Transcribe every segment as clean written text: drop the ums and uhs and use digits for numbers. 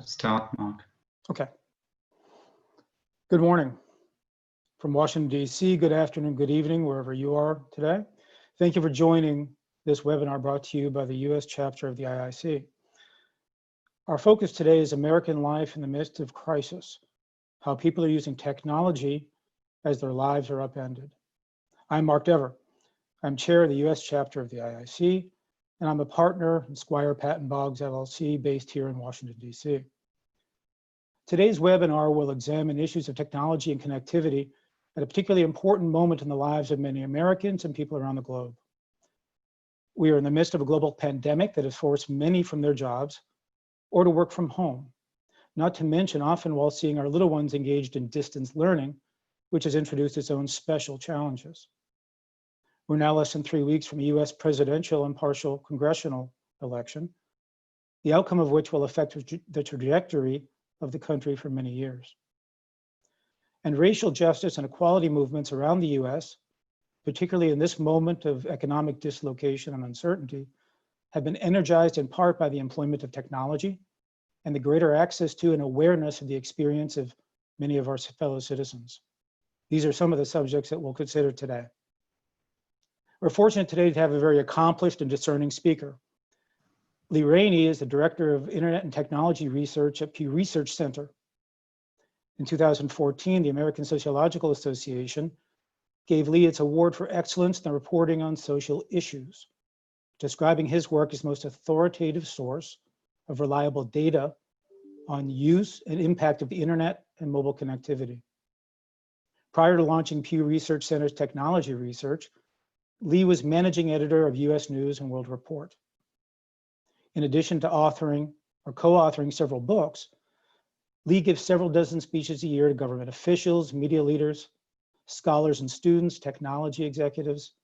Start, Mark. Okay. Good morning from Washington, D.C. Good afternoon, good evening, wherever you are today. Thank you for joining this webinar brought to you by the U.S. chapter of the IIC. Our focus today is American life in the midst of crisis, how people are using technology as their lives are upended. I'm Mark Dever. I'm chair of the U.S. chapter of the IIC, and I'm a partner in Squire Patton Boggs LLC based here in Washington, D.C. Today's webinar will examine issues of technology and connectivity at a particularly important moment in the lives of many Americans and people around the globe. We are in the midst of a global pandemic that has forced many from their jobs or to work from home, not to mention often while seeing our little ones engaged in distance learning, which has introduced its own special challenges. We're now less than 3 weeks from a US presidential and partial congressional election, the outcome of which will affect the trajectory of the country for many years. And racial justice and equality movements around the US, particularly in this moment of economic dislocation and uncertainty, have been energized in part by the employment of technology and the greater access to and awareness of the experience of many of our fellow citizens. These are some of the subjects that we'll consider today. We're fortunate today to have a very accomplished and discerning speaker. Lee Rainey is the Director of Internet and Technology Research at Pew Research Center. In 2014, the American Sociological Association gave Lee its award for excellence in the reporting on social issues, describing his work as the most authoritative source of reliable data on use and impact of the internet and mobile connectivity. Prior to launching Pew Research Center's technology research, Lee was managing editor of US News and World Report. In addition to authoring or co-authoring several books, Lee gives several dozen speeches a year to government officials, media leaders, scholars and students, technology executives,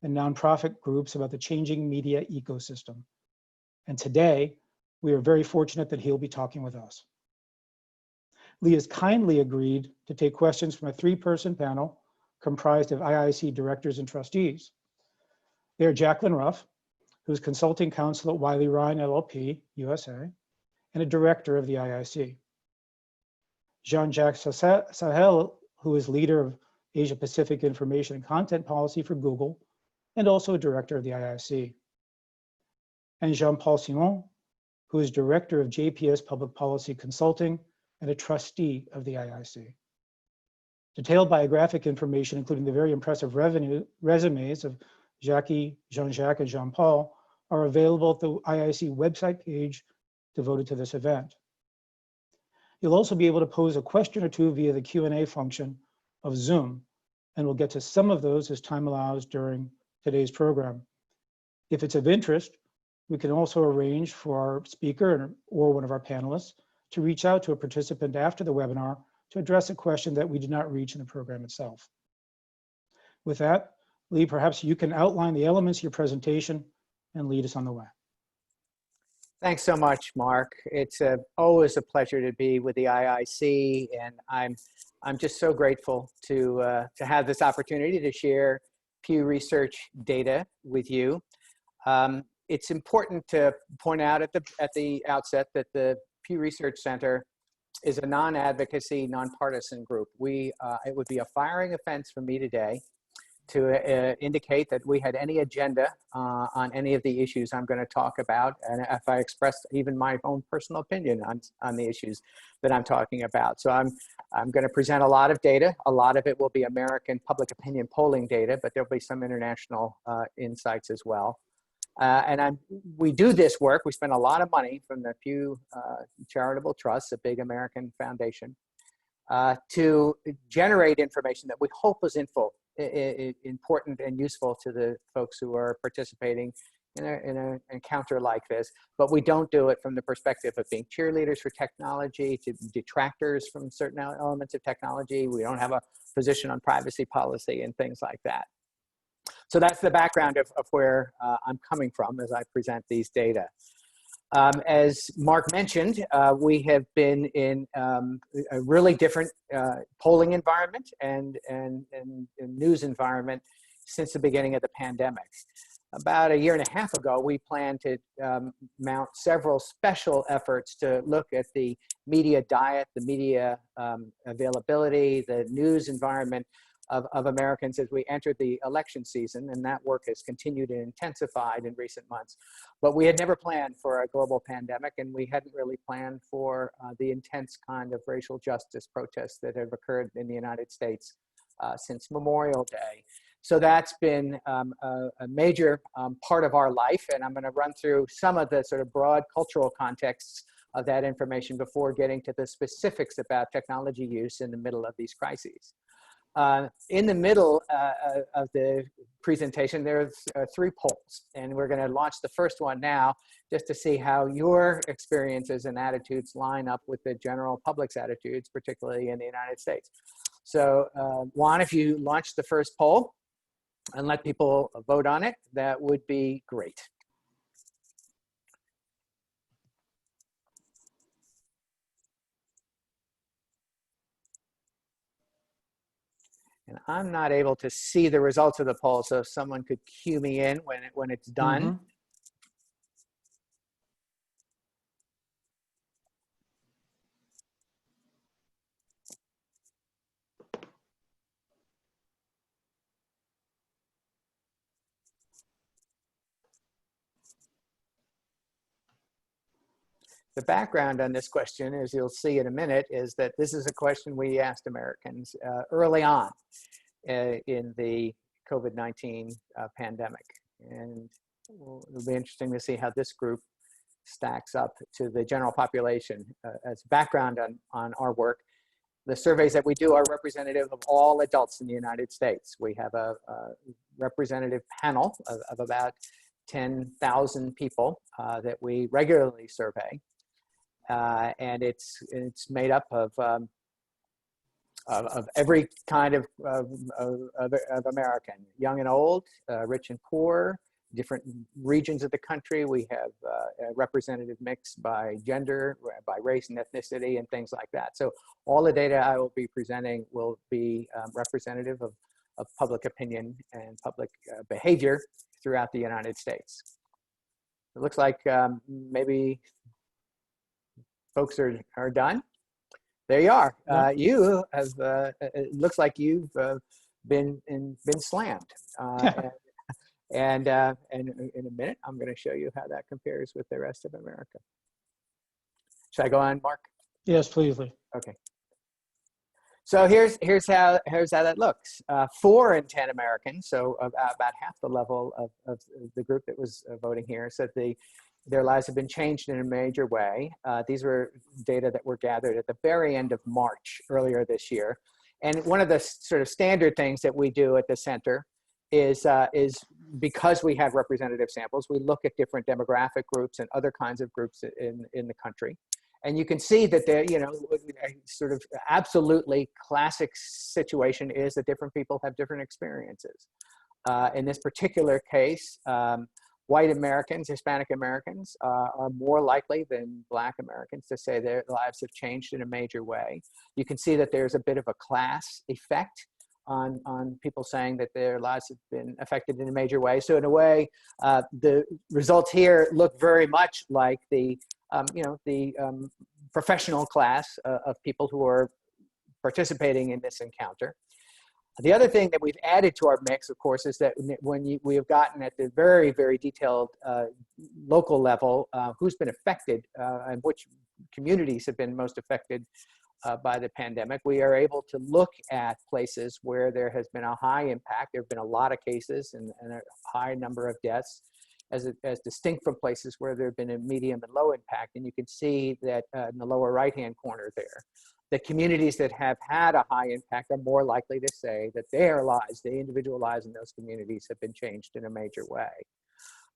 and nonprofit groups about the changing media ecosystem. And today, we are very fortunate that he'll be talking with us. Lee has kindly agreed to take questions from a 3-person panel comprised of IIC directors and trustees. They are Jacqueline Ruff, who's consulting counsel at Wiley Ryan LLP, USA, and a director of the IIC. Jean-Jacques Sahel, who is leader of Asia Pacific Information and Content Policy for Google, and also a director of the IIC. And Jean-Paul Simon, who is director of JPS Public Policy Consulting and a trustee of the IIC. Detailed biographic information, including the very impressive resumes of Jackie, Jean-Jacques, and Jean-Paul, are available at the IIC website page devoted to this event. You'll also be able to pose a question or two via the Q&A function of Zoom, and we'll get to some of those as time allows during today's program. If it's of interest, we can also arrange for our speaker or one of our panelists to reach out to a participant after the webinar to address a question that we did not reach in the program itself. With that, Lee, perhaps you can outline the elements of your presentation and lead us on the way. Thanks so much, Mark. It's always a pleasure to be with the IIC, and I'm just so grateful to have this opportunity to share Pew Research data with you. It's important to point out at the outset that the Pew Research Center is a non-advocacy, nonpartisan group. It would be a firing offense for me today to indicate that we had any agenda on any of the issues I'm going to talk about, and if I expressed even my own personal opinion on the issues that I'm talking about. So I'm going to present a lot of data. A lot of it will be American public opinion polling data, but there'll be some international insights as well. We do this work. We spend a lot of money from the Pew Charitable Trust, a big American foundation, to generate information that we hope is important and useful to the folks who are participating in an encounter like this. But we don't do it from the perspective of being cheerleaders for technology, to detractors from certain elements of technology. We don't have a position on privacy policy and things like that. So that's the background of where I'm coming from as I present these data. As Mark mentioned, we have been in a really different polling environment and news environment since the beginning of the pandemic. About a year and a half ago, we planned to mount several special efforts to look at the media diet, the media availability, the news environment of Americans as we entered the election season, and that work has continued and intensified in recent months. But we had never planned for a global pandemic, and we hadn't really planned for the intense kind of racial justice protests that have occurred in the United States since Memorial Day. So that's been a major part of our life, and I'm going to run through some of the sort of broad cultural contexts of that information before getting to the specifics about technology use in the middle of these crises. In the middle of the presentation, there's 3 polls, and we're going to launch the first one now just to see how your experiences and attitudes line up with the general public's attitudes, particularly in the United States. So Juan, if you launch the first poll and let people vote on it, that would be great. And I'm not able to see the results of the poll, so if someone could cue me in when it's done. Mm-hmm. The background on this question, as you'll see in a minute, is that this is a question we asked Americans early on in the COVID-19 pandemic. And it'll be interesting to see how this group stacks up to the general population. As background on our work, the surveys that we do are representative of all adults in the United States. We have a representative panel of about 10,000 people that we regularly survey. And it's made up of every kind of American, young and old, rich and poor, different regions of the country. We have a representative mix by gender, by race and ethnicity, and things like that. So all the data I will be presenting will be representative of public opinion and public behavior throughout the United States. It looks like maybe folks are done. There you are. You have. It looks like you've been slammed. And in a minute, I'm going to show you how that compares with the rest of America. Should I go on, Mark? Yes, please, Lee. Okay. So here's how that looks. 4 in 10 Americans, so about half the level of the group that was voting here, said their lives have been changed in a major way. These were data that were gathered at the very end of March earlier this year. And one of the sort of standard things that we do at the center is because we have representative samples, we look at different demographic groups and other kinds of groups in the country. And you can see that the, sort of absolutely classic situation is that different people have different experiences. In this particular case, white Americans, Hispanic Americans are more likely than Black Americans to say their lives have changed in a major way. You can see that there's a bit of a class effect on people saying that their lives have been affected in a major way. So in a way, the results here look very much like the professional class of people who are participating in this encounter. The other thing that we've added to our mix, of course, is that when we have gotten at the very, very detailed local level, who's been affected and which communities have been most affected by the pandemic, we are able to look at places where there has been a high impact. There have been a lot of cases and a high number of deaths, as distinct from places where there have been a medium and low impact. And you can see that in the lower right-hand corner there, the communities that have had a high impact are more likely to say that their lives, the individual lives in those communities, have been changed in a major way.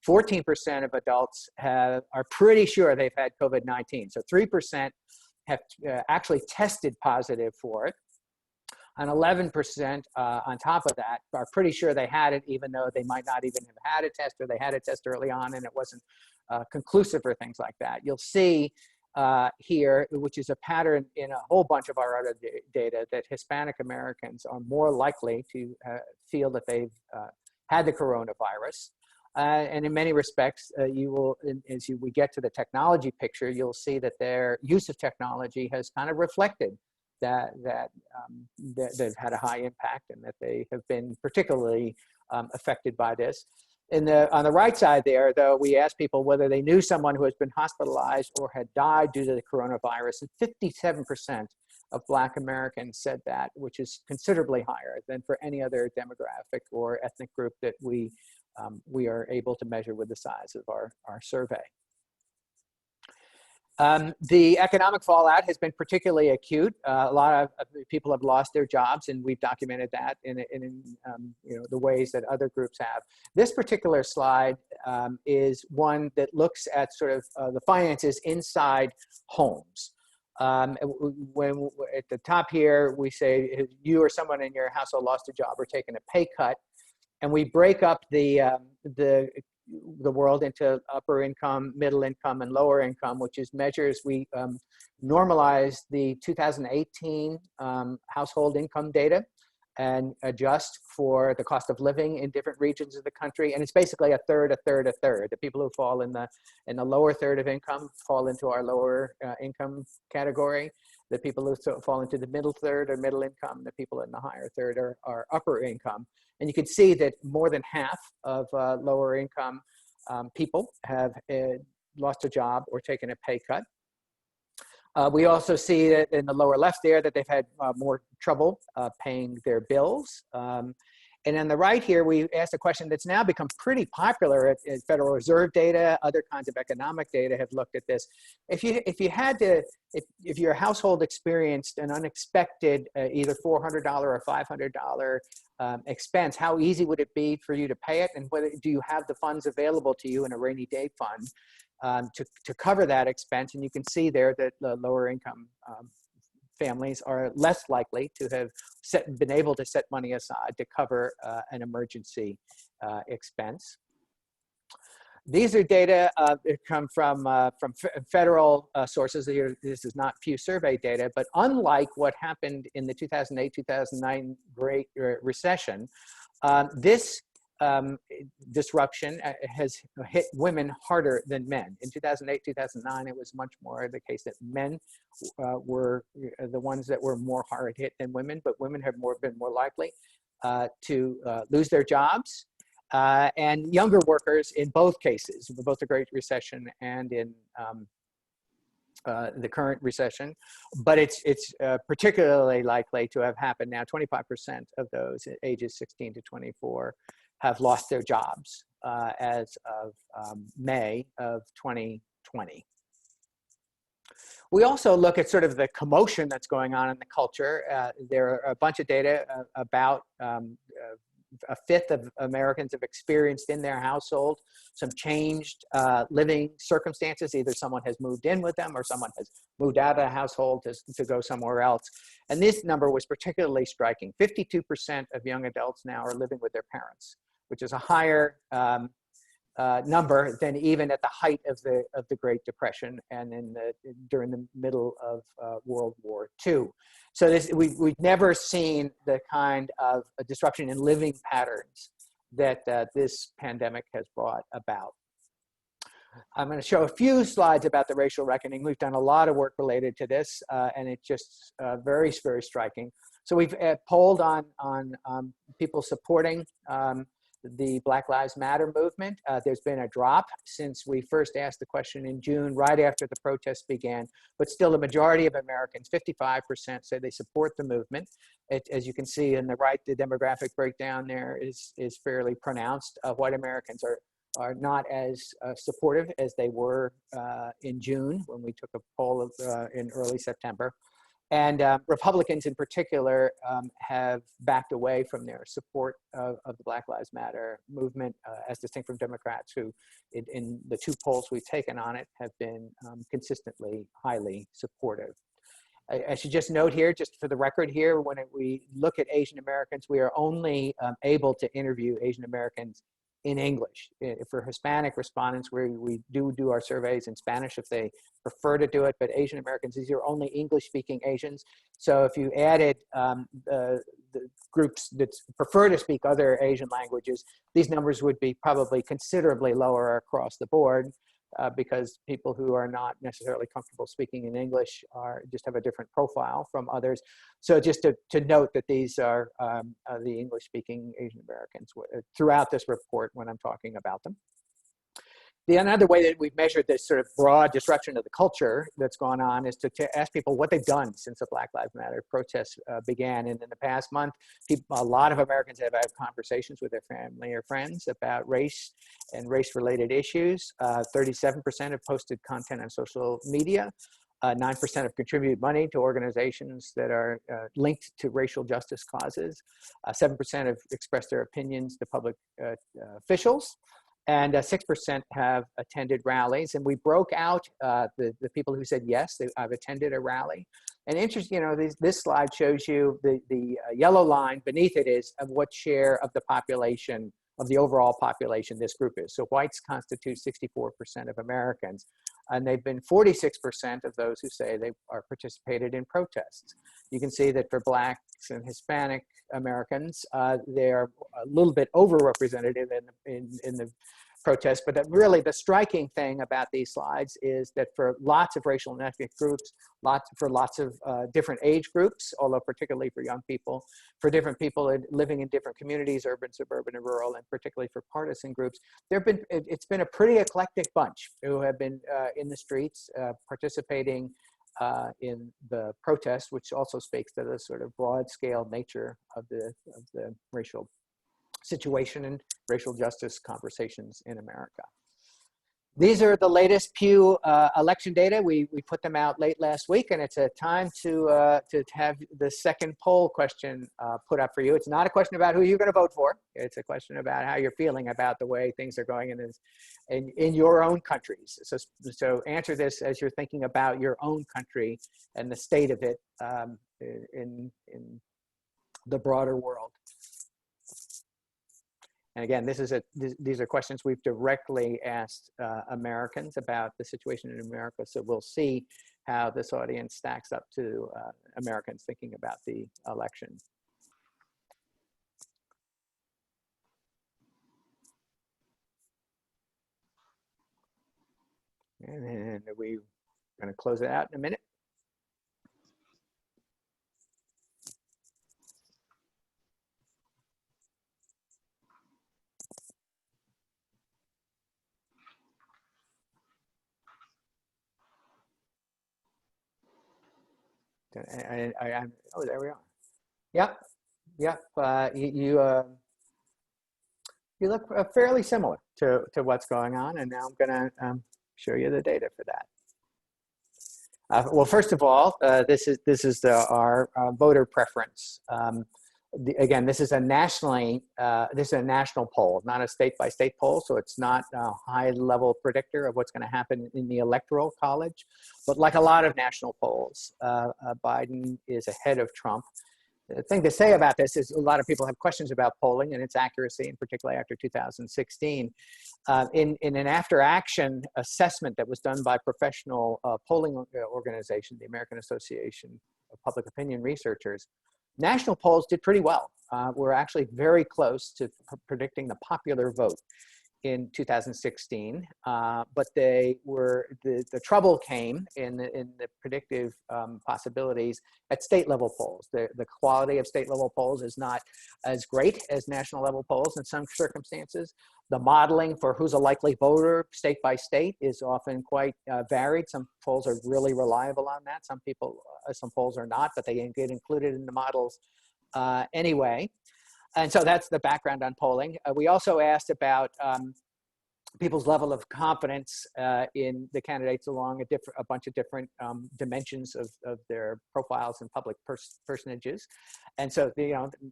14% of adults are pretty sure they've had COVID-19. So 3% have actually tested positive for it. And 11% on top of that are pretty sure they had it, even though they might not even have had a test, or they had a test early on and it wasn't conclusive or things like that. You'll see here, which is a pattern in a whole bunch of our other data, that Hispanic Americans are more likely to feel that they've had the coronavirus. And in many respects, you will, we get to the technology picture, you'll see that their use of technology has kind of reflected that they've had a high impact and that they have been particularly affected by this. On the right side there, though, we asked people whether they knew someone who has been hospitalized or had died due to the coronavirus, and 57% of Black Americans said that, which is considerably higher than for any other demographic or ethnic group that we are able to measure with the size of our survey. The economic fallout has been particularly acute. A lot of people have lost their jobs, and we've documented that in the ways that other groups have. This particular slide is one that looks at sort of the finances inside homes. When at the top here, we say you or someone in your household lost a job or taken a pay cut, and we break up the world into upper income, middle income, and lower income, which is measures. We normalize the 2018 household income data and adjust for the cost of living in different regions of the country. And it's basically a third, a third, a third. The people who fall in the lower third of income fall into our lower income category. The people who fall into the middle third are middle income. The people in the higher third are upper income. And you can see that more than half of lower income people have lost a job or taken a pay cut. We also see that in the lower left there that they've had more trouble paying their bills. And on the right here, we asked a question that's now become pretty popular at Federal Reserve data. Other kinds of economic data have looked at this. If your household experienced an unexpected either $400 or $500 expense, how easy would it be for you to pay it? And whether do you have the funds available to you in a rainy day fund to cover that expense? And you can see there that the lower income families are less likely to have been able to set money aside to cover an emergency expense. These are data that come from federal sources. This is not Pew survey data, but unlike what happened in the 2008-2009 Great Recession, this disruption has hit women harder than men. In 2008-2009, it was much more the case that men were the ones that were more hard hit than women, but women have been more likely to lose their jobs. And younger workers in both cases, both the Great Recession and in the current recession, but it's particularly likely to have happened now. 25% of those ages 16 to 24 have lost their jobs as of May of 2020. We also look at sort of the commotion that's going on in the culture. There are a bunch of data about a fifth of Americans have experienced in their household some changed living circumstances. Either someone has moved in with them or someone has moved out of the household to go somewhere else. And this number was particularly striking. 52% of young adults now are living with their parents, which is a higher number than even at the height of the Great Depression and during the middle of World War II. So we've never seen the kind of a disruption in living patterns that this pandemic has brought about. I'm going to show a few slides about the racial reckoning. We've done a lot of work related to this, and it's just very, very striking. So we've polled on people supporting the Black Lives Matter movement. There's been a drop since we first asked the question in June, right after the protests began, but still a majority of Americans, 55%, say they support the movement. As you can see in the right, the demographic breakdown there is fairly pronounced. White Americans are not as supportive as they were in June when we took a poll in early September. And Republicans in particular have backed away from their support of the Black Lives Matter movement, as distinct from Democrats who, in the two polls we've taken on it, have been consistently highly supportive. I should just note here, just for the record here, when we look at Asian Americans, we are only able to interview Asian Americans in English. For Hispanic respondents, we do our surveys in Spanish if they prefer to do it, but Asian Americans, these are only English-speaking Asians. So if you added the groups that prefer to speak other Asian languages, these numbers would be probably considerably lower across the board. Because people who are not necessarily comfortable speaking in English just have a different profile from others. So just to note that these are the English-speaking Asian Americans throughout this report when I'm talking about them. Another way that we've measured this sort of broad disruption of the culture that's gone on is to ask people what they've done since the Black Lives Matter protests began. And in the past month, a lot of Americans have had conversations with their family or friends about race and race-related issues. 37% have posted content on social media. 9% have contributed money to organizations that are linked to racial justice causes. 7% have expressed their opinions to public officials. And 6% have attended rallies. And we broke out the people who said, yes, I've attended a rally. And interesting, this slide shows you the yellow line beneath it is of what share of the population, of the overall population this group is. So whites constitute 64% of Americans. And they've been 46% of those who say they are participated in protests. You can see that for Blacks and Hispanic Americans, they're a little bit overrepresented in the protests, but really the striking thing about these slides is that for lots of racial and ethnic groups, for lots of different age groups, although particularly for young people, for different people living in different communities, urban, suburban, and rural, and particularly for partisan groups, it's been a pretty eclectic bunch who have been in the streets participating in the protests, which also speaks to the sort of broad-scale nature of the racial situation and racial justice conversations in America. These are the latest Pew election data. We put them out late last week, and it's a time to have the second poll question put up for you. It's not a question about who you're going to vote for. It's a question about how you're feeling about the way things are going in your own countries. So answer this as you're thinking about your own country and the state of it in the broader world. And again, these are questions we've directly asked Americans about the situation in America. So we'll see how this audience stacks up to Americans thinking about the election. And then we're going to close it out in a minute. Oh, there we are. Yep. You look fairly similar to what's going on, and now I'm going to show you the data for that. Well, first of all, this is our voter preference. Again, this is a national poll, not a state-by-state poll, so it's not a high-level predictor of what's going to happen in the Electoral College. But like a lot of national polls, Biden is ahead of Trump. The thing to say about this is a lot of people have questions about polling and its accuracy, and particularly after 2016. In an after-action assessment that was done by professional polling organization, the American Association of Public Opinion Researchers, national polls did pretty well. We're actually very close to predicting the popular vote in 2016, but the trouble came in the predictive possibilities at state level polls. The quality of state level polls is not as great as national level polls in some circumstances. The modeling for who's a likely voter state by state is often quite varied. Some polls are really reliable on that. Some polls are not, but they get included in the models anyway. And so that's the background on polling. We also asked about people's level of confidence in the candidates along a bunch of different dimensions of their profiles and public personages. And so,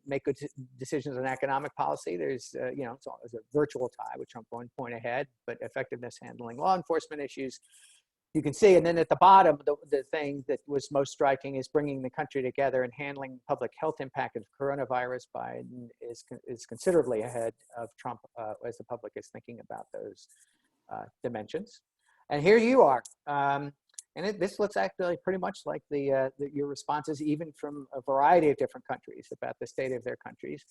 make good decisions on economic policy. There's, it's a virtual tie with Trump 1 point ahead, but effectiveness handling law enforcement issues, you can see. And then at the bottom, the thing that was most striking is bringing the country together and handling public health impact of coronavirus. Biden is considerably ahead of Trump as the public is thinking about those dimensions. And here you are. this looks actually pretty much like your responses, even from a variety of different countries about the state of their countries.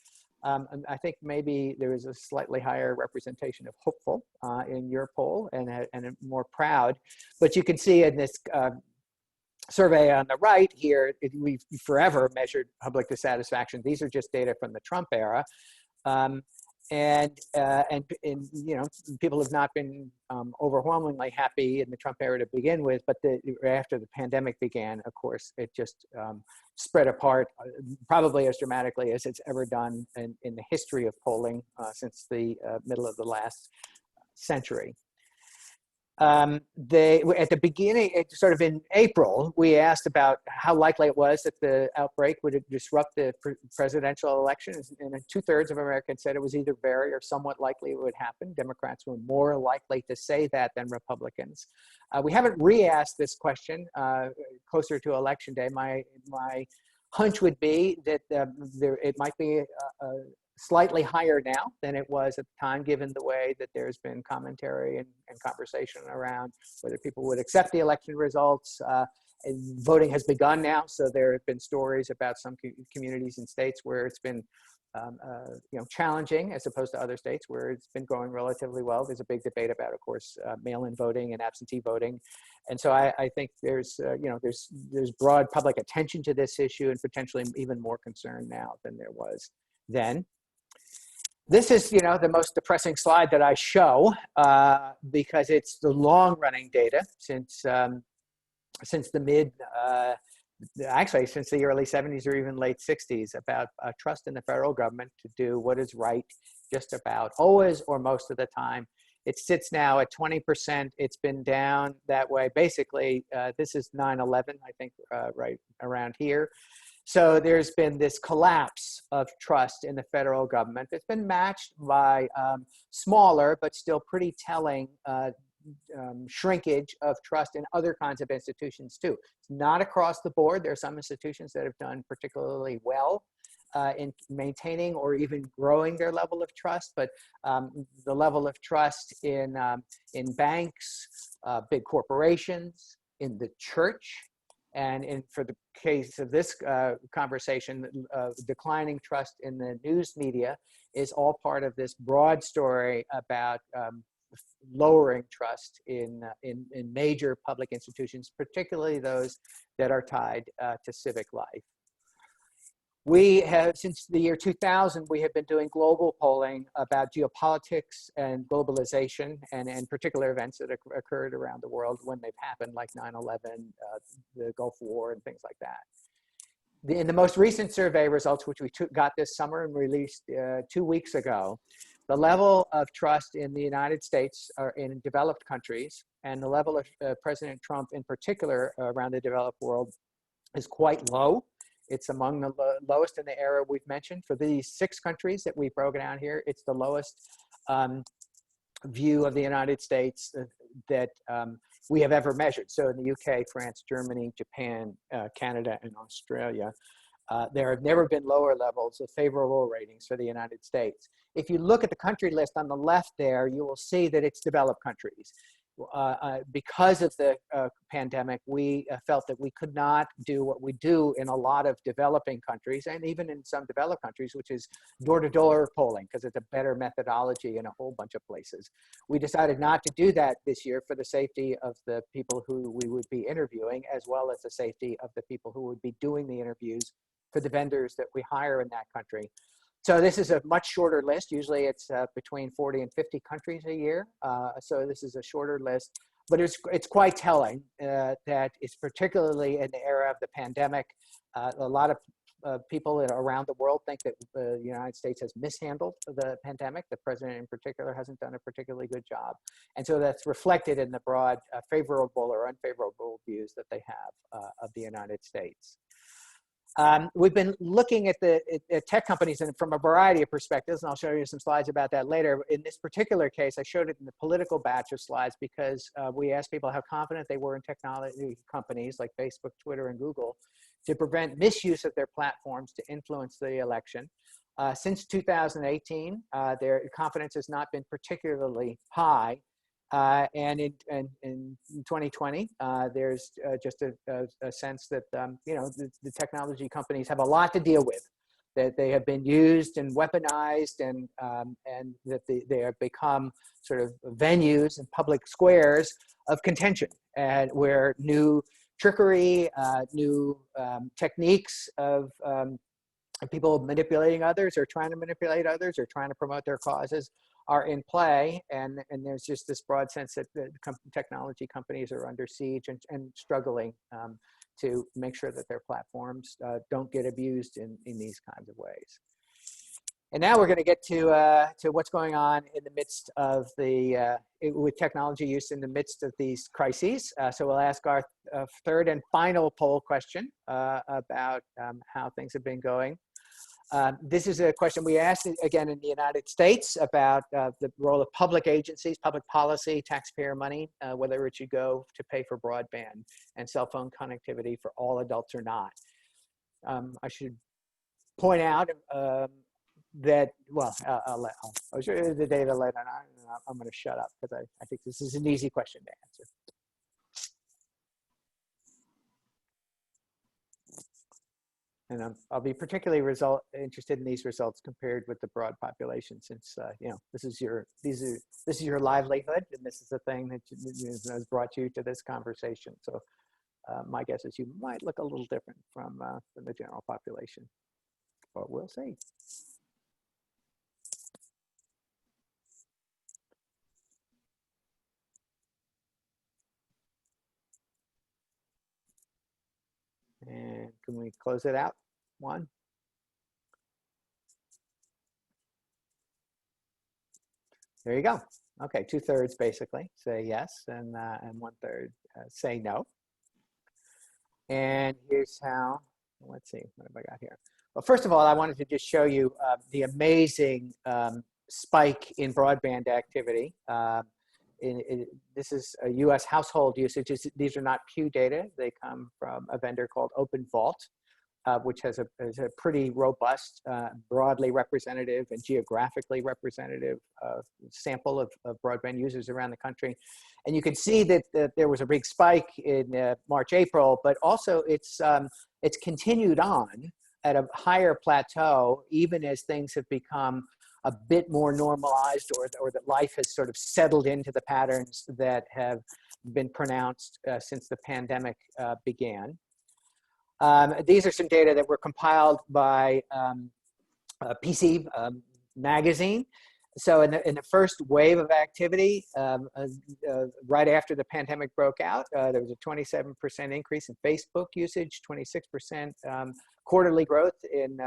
And I think maybe there is a slightly higher representation of hopeful in your poll and a more proud. But you can see in this survey on the right here, we've forever measured public dissatisfaction. These are just data from the Trump era. And you know, people have not been overwhelmingly happy in the Trump era to begin with, but after the pandemic began, of course, it just spread apart probably as dramatically as it's ever done in the history of polling since the middle of the last century. At the beginning, sort of in April, we asked about how likely it was that the outbreak would disrupt the presidential election, and 2/3 of Americans said it was either very or somewhat likely it would happen. Democrats were more likely to say that than Republicans. We haven't re-asked this question closer to Election Day. My hunch would be that it might be slightly higher now than it was at the time, given the way that there's been commentary and conversation around whether people would accept the election results. And voting has begun now, so there have been stories about some communities and states where it's been you know, challenging as opposed to other states where it's been going relatively well. There's a big debate about, of course, mail-in voting and absentee voting. And so I think there's, you know, there's broad public attention to this issue and potentially even more concern now than there was then. This is, you know, the most depressing slide that I show because it's the long-running data since the actually since the early 70s or even late 60s about trust in the federal government to do what is right just about always or most of the time. It sits now at 20%. It's been down that way. Basically, this is 9/11, I think, right around here. So there's been this collapse of trust in the federal government. It's been matched by smaller, but still pretty telling shrinkage of trust in other kinds of institutions too. It's not across the board. There are some institutions that have done particularly well in maintaining or even growing their level of trust, but the level of trust in banks, big corporations, in the church, and for the case of this conversation, declining trust in the news media is all part of this broad story about lowering trust in major public institutions, particularly those that are tied to civic life. We have, since the year 2000, we have been doing global polling about geopolitics and globalization and particular events that occurred around the world when they've happened, like 9/11, the Gulf War, and things like that. In the most recent survey results, which we got this summer and released 2 weeks ago, the level of trust in the United States or in developed countries, and the level of President Trump in particular around the developed world is quite low. It's among the lowest in the era we've mentioned. For these 6 countries that we've broken down here, it's the lowest view of the United States that we have ever measured. So in the UK, France, Germany, Japan, Canada, and Australia, there have never been lower levels of favorable ratings for the United States. If you look at the country list on the left there, you will see that it's developed countries. Because of the pandemic, we felt that we could not do what we do in a lot of developing countries, and even in some developed countries, which is door-to-door polling, because it's a better methodology in a whole bunch of places. We decided not to do that this year for the safety of the people who we would be interviewing, as well as the safety of the people who would be doing the interviews for the vendors that we hire in that country. So this is a much shorter list. Usually it's between 40 and 50 countries a year. So this is a shorter list, but it's quite telling that it's particularly in the era of the pandemic. A lot of people around the world think that the United States has mishandled the pandemic. The president in particular hasn't done a particularly good job. And so that's reflected in the broad favorable or unfavorable views that they have of the United States. We've been looking at at tech companies and from a variety of perspectives, and I'll show you some slides about that later. In this particular case, I showed it in the political batch of slides because we asked people how confident they were in technology companies like Facebook, Twitter, and Google to prevent misuse of their platforms to influence the election. Since 2018, their confidence has not been particularly high. And in 2020, there's just a sense that the technology companies have a lot to deal with, that they have been used and weaponized, and that they have become sort of venues and public squares of contention, and where new trickery, new techniques of people manipulating others, or trying to manipulate others, or trying to promote their causes are in play. And there's just this broad sense that the technology companies are under siege and struggling to make sure that their platforms don't get abused in these kinds of ways. And now we're going to get to what's going on in the midst of with technology use in the midst of these crises. So we'll ask our third and final poll question about how things have been going. This is a question we asked again in the United States about the role of public agencies, public policy, taxpayer money, whether it should go to pay for broadband and cell phone connectivity for all adults or not. I should point out that, well, I'll show you the data later on. I'm going to shut up because I think this is an easy question to answer. And I'll be particularly interested in these results compared with the broad population, since this is your livelihood, and this is the thing that has brought you to this conversation. So my guess is you might look a little different from the general population, but we'll see. And can we close it out? One. There you go. Okay, 2/3 basically say yes, and 1/3 say no. And here's how. Let's see, what have I got here? Well, first of all, I wanted to just show you the amazing spike in broadband activity. This is a U.S. household usage. These are not Pew data. They come from a vendor called Open Vault, which has a pretty robust, broadly representative and geographically representative sample of broadband users around the country. And you can see that there was a big spike in March, April, but also it's continued on at a higher plateau, even as things have become a bit more normalized, or that life has sort of settled into the patterns that have been pronounced since the pandemic began. These are some data that were compiled by PC magazine. So in the first wave of activity, right after the pandemic broke out, there was a 27% increase in Facebook usage, 26% quarterly growth in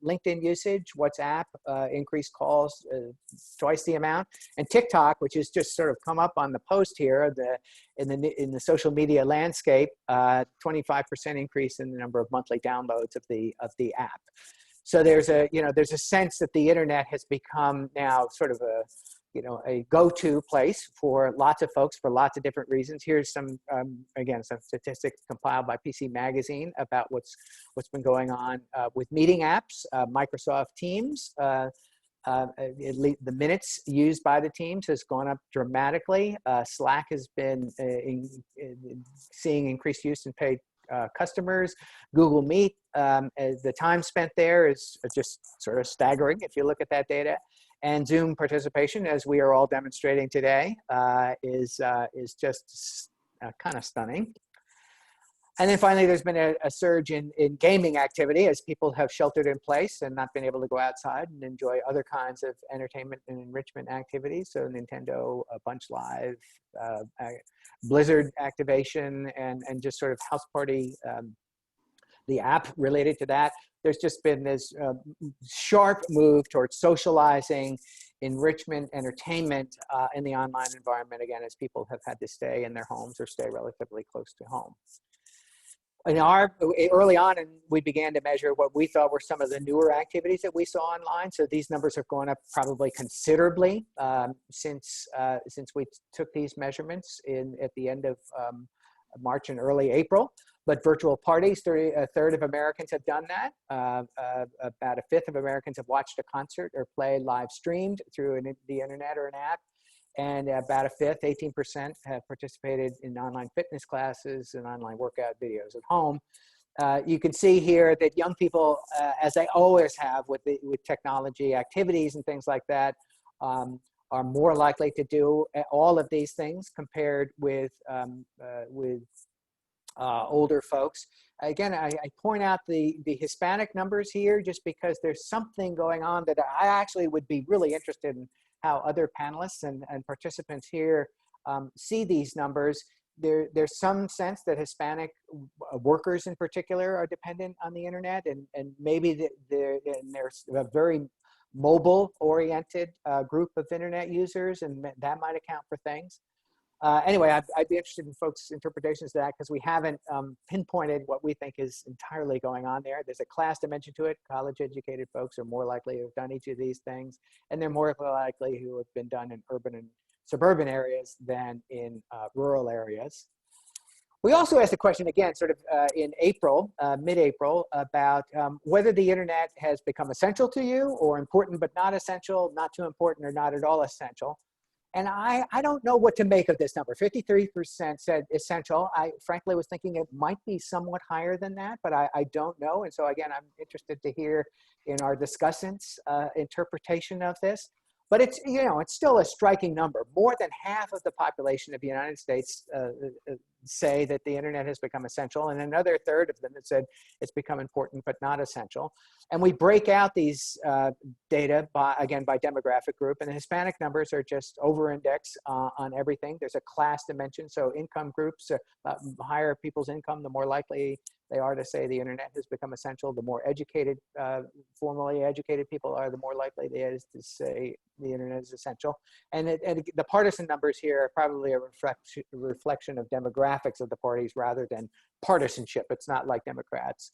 LinkedIn usage. WhatsApp increased calls twice the amount, and TikTok, which has just sort of come up on the post here, in the social media landscape, 25% increase in the number of monthly downloads of the app. So there's a sense that the internet has become now sort of a go-to place for lots of folks for lots of different reasons. Here's some some statistics compiled by PC Magazine about what's been going on with meeting apps. Microsoft Teams, the minutes used by the teams has gone up dramatically. Slack has been seeing increased use in paid customers. Google Meet, the time spent there is just sort of staggering if you look at that data. And Zoom participation, as we are all demonstrating today, is just kind of stunning. And then finally, there's been a surge in gaming activity as people have sheltered in place and not been able to go outside and enjoy other kinds of entertainment and enrichment activities. So Nintendo, Bunch Live, Blizzard activation, and just sort of house party, the app related to that. There's just been this sharp move towards socializing, enrichment, entertainment in the online environment, again, as people have had to stay in their homes or stay relatively close to home. Early on, and we began to measure what we thought were some of the newer activities that we saw online. So these numbers have gone up probably considerably since we took these measurements at the end of March and early April. But virtual parties, a third of Americans have done that. About a fifth of Americans have watched a concert or played live streamed through the internet or an app. and about a fifth, 18%, have participated in online fitness classes and online workout videos at home. You can see here that young people, as they always have with technology activities and things like that, are more likely to do all of these things compared with older folks. Again, I point out the Hispanic numbers here just because there's something going on that I actually would be really interested in how other panelists and participants here see these numbers. There's some sense that Hispanic workers in particular are dependent on the internet, and maybe there's a very mobile-oriented group of internet users, and that might account for things. Anyway, I'd be interested in folks' interpretations of that because we haven't pinpointed what we think is entirely going on there. There's a class dimension to it. College-educated folks are more likely to have done each of these things, and they're more likely to have been done in urban and suburban areas than in rural areas. We also asked a question again, sort of in April, mid-April, about whether the internet has become essential to you or important but not essential, not too important or not at all essential. And I don't know what to make of this number. 53% said essential. I frankly was thinking it might be somewhat higher than that, but I don't know. And so again, I'm interested to hear in our discussants' interpretation of this. But it's, you know, it's still a striking number. More than half of the population of the United States say that the internet has become essential, and another third of them that said it's become important but not essential. And we break out these data by demographic group, and the Hispanic numbers are just over-indexed on everything. There's a class dimension, so income groups, higher people's income, the more likely they are to say the internet has become essential. The more educated, formally educated people are, the more likely they are to say the internet is essential. And the partisan numbers here are probably a reflection of demographics of the parties rather than partisanship. It's not like Democrats,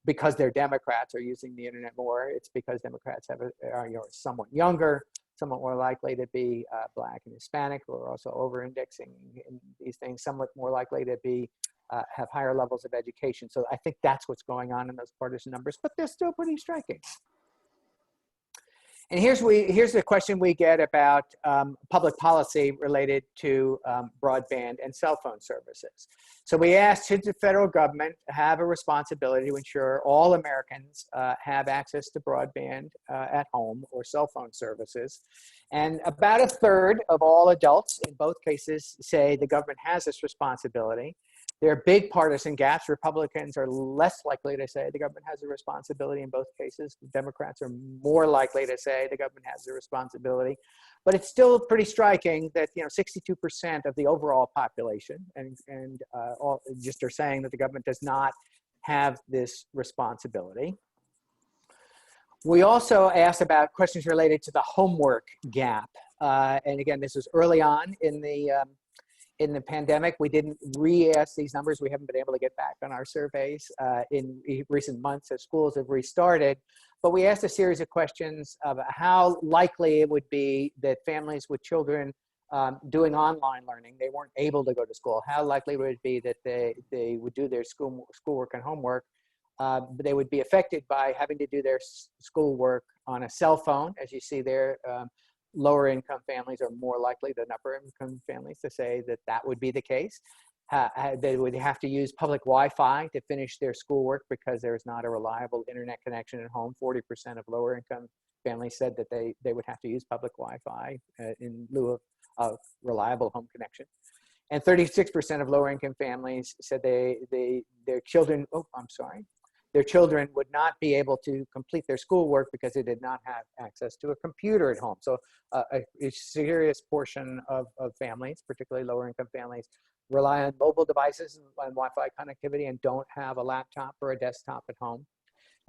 because they're Democrats, are using the internet more. It's because Democrats are somewhat younger, somewhat more likely to be Black and Hispanic, who are also over-indexing in these things, somewhat more likely to be have higher levels of education. So I think that's what's going on in those partisan numbers, but they're still pretty striking. And here's the question we get about public policy related to broadband and cell phone services. So we asked, should the federal government have a responsibility to ensure all Americans have access to broadband at home or cell phone services? And about a third of all adults in both cases say the government has this responsibility. There are big partisan gaps. Republicans are less likely to say the government has a responsibility in both cases. Democrats are more likely to say the government has a responsibility. But it's still pretty striking that 62% of the overall population and all just are saying that the government does not have this responsibility. We also asked about questions related to the homework gap. And again, this was early on in the pandemic. We didn't re-ask these numbers. We haven't been able to get back on our surveys in recent months as schools have restarted. But we asked a series of questions of how likely it would be that families with children doing online learning, they weren't able to go to school. How likely would it be that they would do their schoolwork and homework, but they would be affected by having to do their schoolwork on a cell phone, as you see there. Lower income families are more likely than upper income families to say that that would be the case. They would have to use public Wi-Fi to finish their schoolwork because there's not a reliable internet connection at home. 40% of lower income families said that they would have to use public Wi-Fi in lieu of reliable home connection. And 36% of lower income families said their children would not be able to complete their schoolwork because they did not have access to a computer at home. So a serious portion of families, particularly lower income families, rely on mobile devices and Wi-Fi connectivity and don't have a laptop or a desktop at home.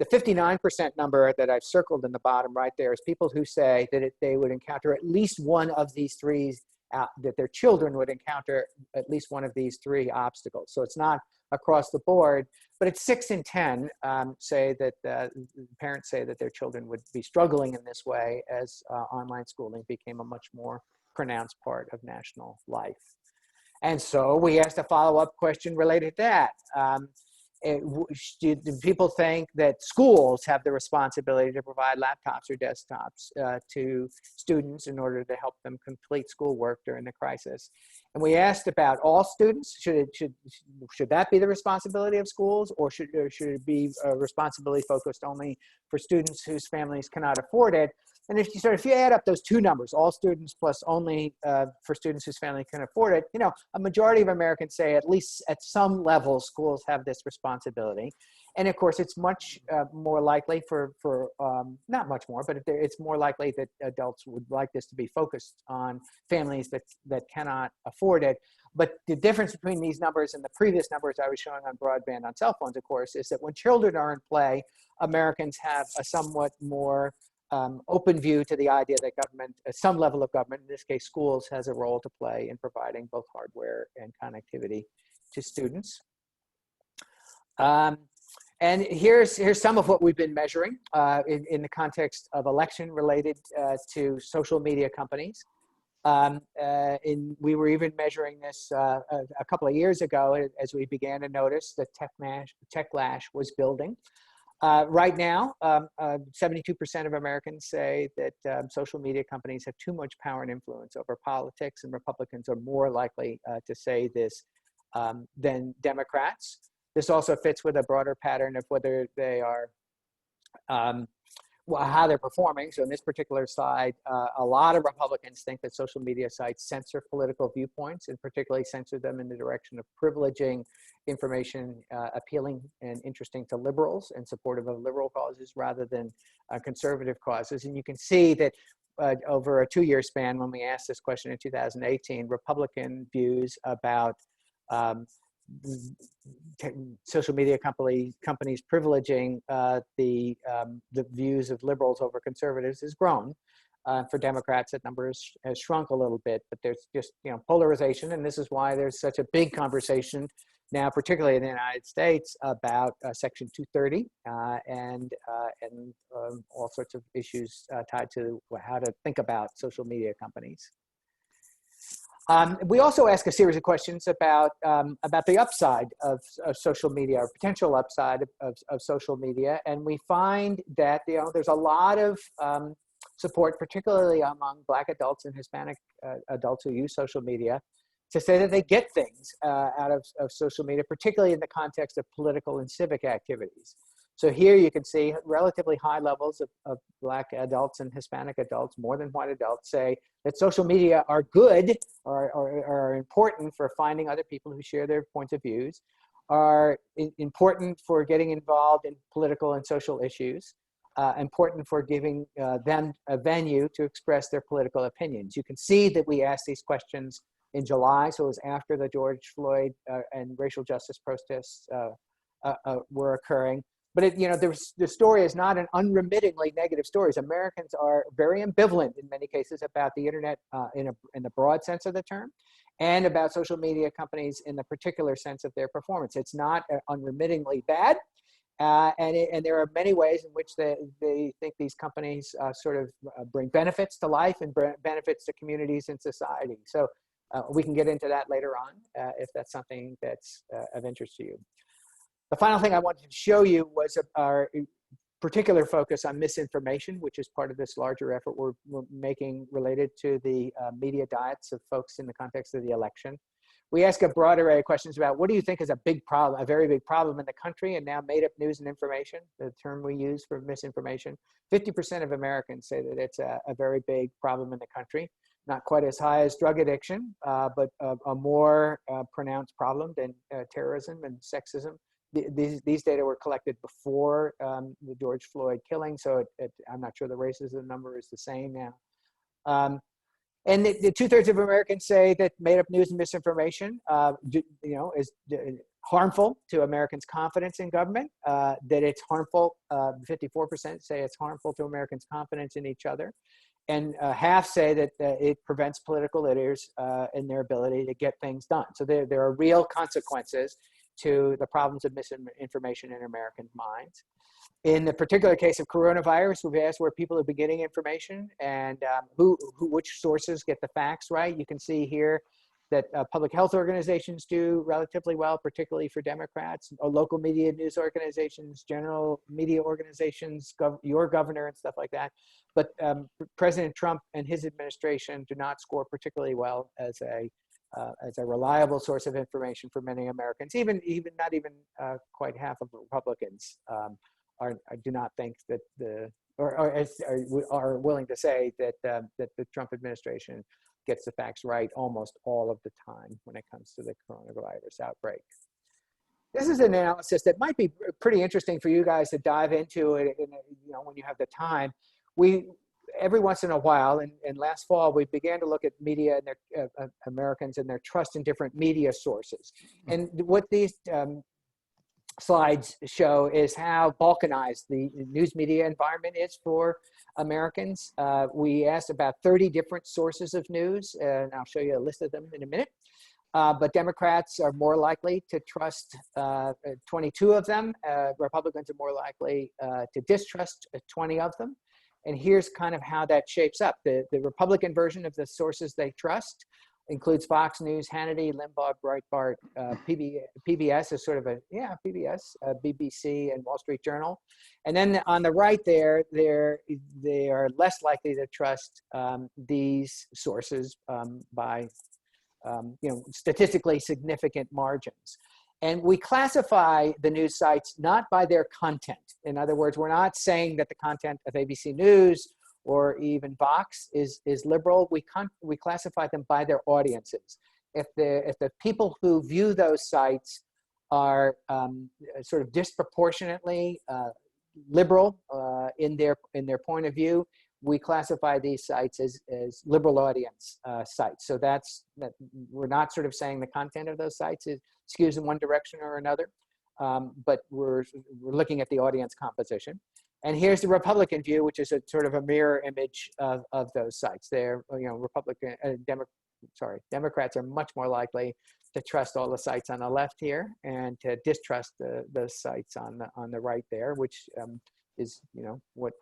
The 59% number that I've circled in the bottom right there is people who say that they would encounter at least one of these three, that their children would encounter at least one of these three obstacles. So it's not across the board, but it's 6 in 10 say that parents say that their children would be struggling in this way as online schooling became a much more pronounced part of national life. And so we asked a follow-up question related to that. Do people think that schools have the responsibility to provide laptops or desktops to students in order to help them complete schoolwork during the crisis? And we asked about all students. Should that be the responsibility of schools, or should it be a responsibility focused only for students whose families cannot afford it? And if you add up those two numbers, all students plus only for students whose family can afford it, a majority of Americans say at least at some level schools have this responsibility. And of course, it's much more likely not much more, but it's more likely that adults would like this to be focused on families that cannot afford it. But the difference between these numbers and the previous numbers I was showing on broadband on cell phones, of course, is that when children are in play, Americans have a somewhat more open view to the idea that government, some level of government, in this case schools, has a role to play in providing both hardware and connectivity to students. And here's some of what we've been measuring in the context of election related to social media companies. We were even measuring this a couple of years ago as we began to notice that techlash was building. Right now, 72% of Americans say that social media companies have too much power and influence over politics, and Republicans are more likely to say this than Democrats. This also fits with a broader pattern of whether they are, how they're performing. So in this particular slide, a lot of Republicans think that social media sites censor political viewpoints, and particularly censor them in the direction of privileging information appealing and interesting to liberals and supportive of liberal causes rather than conservative causes. And you can see that over a 2-year span, when we asked this question in 2018, Republican views about social media companies privileging the views of liberals over conservatives has grown. For Democrats, that number has shrunk a little bit, but there's just polarization, and this is why there's such a big conversation now, particularly in the United States, about Section 230 and all sorts of issues tied to how to think about social media companies. We also ask a series of questions about the upside of social media, or potential upside of social media, and we find that there's a lot of support, particularly among Black adults and Hispanic adults who use social media, to say that they get things out of social media, particularly in the context of political and civic activities. So here you can see relatively high levels of Black adults and Hispanic adults, more than white adults, say that social media are good or are important for finding other people who share their points of views, are important for getting involved in political and social issues, important for giving them a venue to express their political opinions. You can see that we asked these questions in July, so it was after the George Floyd and racial justice protests were occurring. But the story is not an unremittingly negative story. Americans are very ambivalent in many cases about the internet in the broad sense of the term, and about social media companies in the particular sense of their performance. It's not unremittingly bad, and there are many ways in which they think these companies sort of bring benefits to life and benefits to communities and society. So we can get into that later on if that's something that's of interest to you. The final thing I wanted to show you was our particular focus on misinformation, which is part of this larger effort we're making related to the media diets of folks in the context of the election. We ask a broad array of questions about what do you think is a big problem, a very big problem in the country, and now made up news and information, the term we use for misinformation. 50% of Americans say that it's a very big problem in the country. Not quite as high as drug addiction, but a more pronounced problem than terrorism and sexism. These data were collected before the George Floyd killing, so I'm not sure the racism number is the same now. And the 2/3 of Americans say that made-up news and misinformation, is harmful to Americans' confidence in government. That it's harmful. 54% say it's harmful to Americans' confidence in each other, and half say that it prevents political leaders in their ability to get things done. So there are real consequences to the problems of misinformation in American minds. In the particular case of coronavirus, we've asked where people are getting information and which sources get the facts right. You can see here that public health organizations do relatively well, particularly for Democrats, or local media news organizations, general media organizations, your governor and stuff like that. But President Trump and his administration do not score particularly well as a reliable source of information for many Americans. Even not even quite half of Republicans do not think that are willing to say that that the Trump administration gets the facts right almost all of the time when it comes to the coronavirus outbreak. This is an analysis that might be pretty interesting for you guys to dive into it, when you have the time. Every once in a while, and last fall, we began to look at media and their Americans and their trust in different media sources. And what these slides show is how balkanized the news media environment is for Americans. We asked about 30 different sources of news, and I'll show you a list of them in a minute. But Democrats are more likely to trust 22 of them. Republicans are more likely to distrust 20 of them. And here's kind of how that shapes up. The Republican version of the sources they trust includes Fox News, Hannity, Limbaugh, Breitbart, PBS is sort of PBS, BBC, and Wall Street Journal. And then on the right there, they are less likely to trust these sources by statistically significant margins. And we classify the news sites not by their content. In other words, we're not saying that the content of ABC News or even Vox is liberal. We classify them by their audiences. If the people who view those sites are sort of disproportionately liberal in their point of view, we classify these sites as liberal audience sites. So that we're not sort of saying the content of those sites skews in one direction or another, but we're looking at the audience composition. And here's the Republican view, which is a sort of a mirror image of those sites. Democrats are much more likely to trust all the sites on the left here and to distrust the sites on the right there, which is what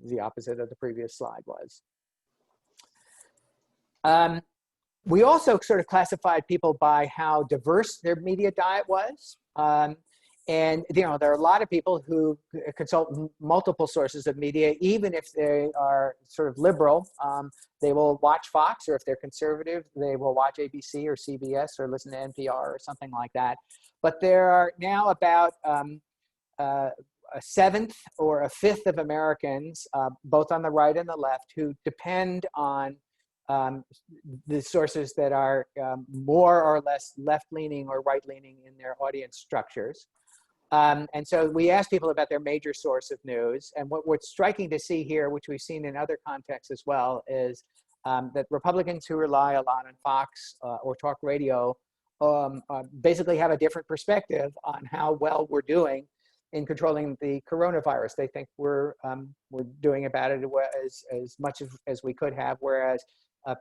the opposite of the previous slide was. We also sort of classified people by how diverse their media diet was. And there are a lot of people who consult multiple sources of media, even if they are sort of liberal. They will watch Fox, or if they're conservative, they will watch ABC or CBS or listen to NPR or something like that. But there are now about a seventh or a fifth of Americans, both on the right and the left, who depend on the sources that are more or less left-leaning or right-leaning in their audience structures. And so we asked people about their major source of news. And what's striking to see here, which we've seen in other contexts as well, is that Republicans who rely a lot on Fox or talk radio basically have a different perspective on how well we're doing in controlling the coronavirus. They think we're doing about it as much as we could have, whereas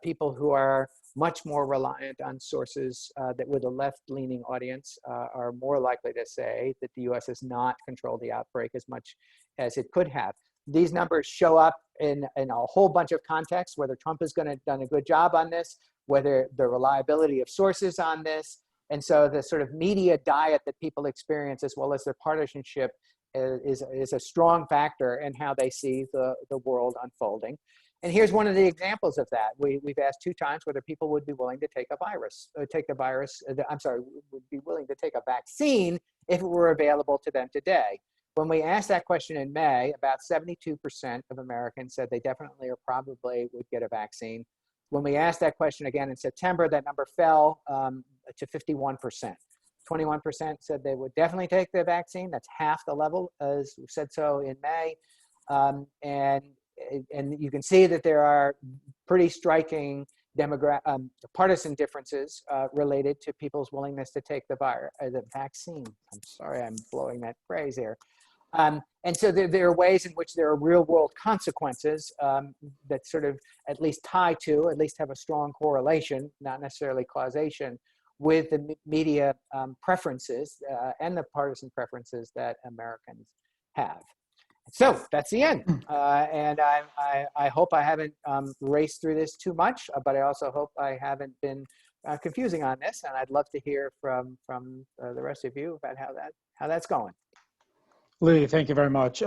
people who are much more reliant on sources that with a left-leaning audience are more likely to say that the U.S. has not controlled the outbreak as much as it could have. These numbers show up in a whole bunch of contexts, whether Trump has done a good job on this, whether the reliability of sources on this. And so the sort of media diet that people experience, as well as their partisanship, is a strong factor in how they see the world unfolding. And here's one of the examples of that. We've asked 2 times whether people would be willing to take would be willing to take a vaccine if it were available to them today. When we asked that question in May, about 72% of Americans said they definitely or probably would get a vaccine. When we asked that question again in September, that number fell to 51%. 21% said they would definitely take the vaccine. That's half the level as we said so in May. And you can see that there are pretty striking partisan differences related to people's willingness to take the vaccine. I'm sorry, I'm blowing that phrase here. And so there are ways in which there are real world consequences that sort of at least at least have a strong correlation, not necessarily causation, with the media preferences and the partisan preferences that Americans have. So that's the end. And I hope I haven't raced through this too much, but I also hope I haven't been confusing on this. And I'd love to hear from the rest of you about how that's going. Lee, thank you very much.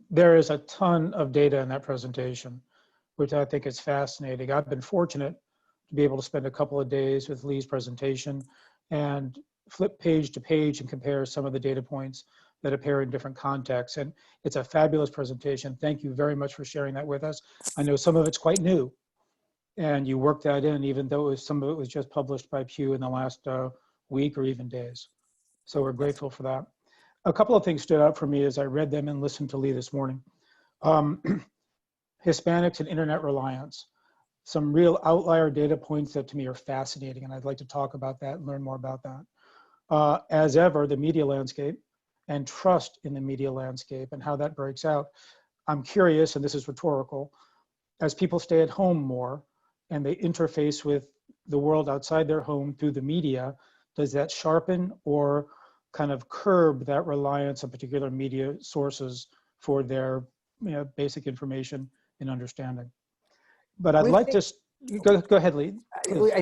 There is a ton of data in that presentation, which I think is fascinating. I've been fortunate to be able to spend a couple of days with Lee's presentation and flip page to page and compare some of the data points that appear in different contexts. And it's a fabulous presentation. Thank you very much for sharing that with us. I know some of it's quite new, and you worked that in, even though some of it was just published by Pew in the last week or even days. So we're grateful for that. A couple of things stood out for me as I read them and listened to Lee this morning. Hispanics and internet reliance. Some real outlier data points that to me are fascinating, and I'd like to talk about that and learn more about that. As ever, the media landscape and trust in the media landscape and how that breaks out. I'm curious, and this is rhetorical, as people stay at home more and they interface with the world outside their home through the media, does that sharpen or kind of curb that reliance on particular media sources for their basic information and understanding? But I'd like to, go ahead, Lee.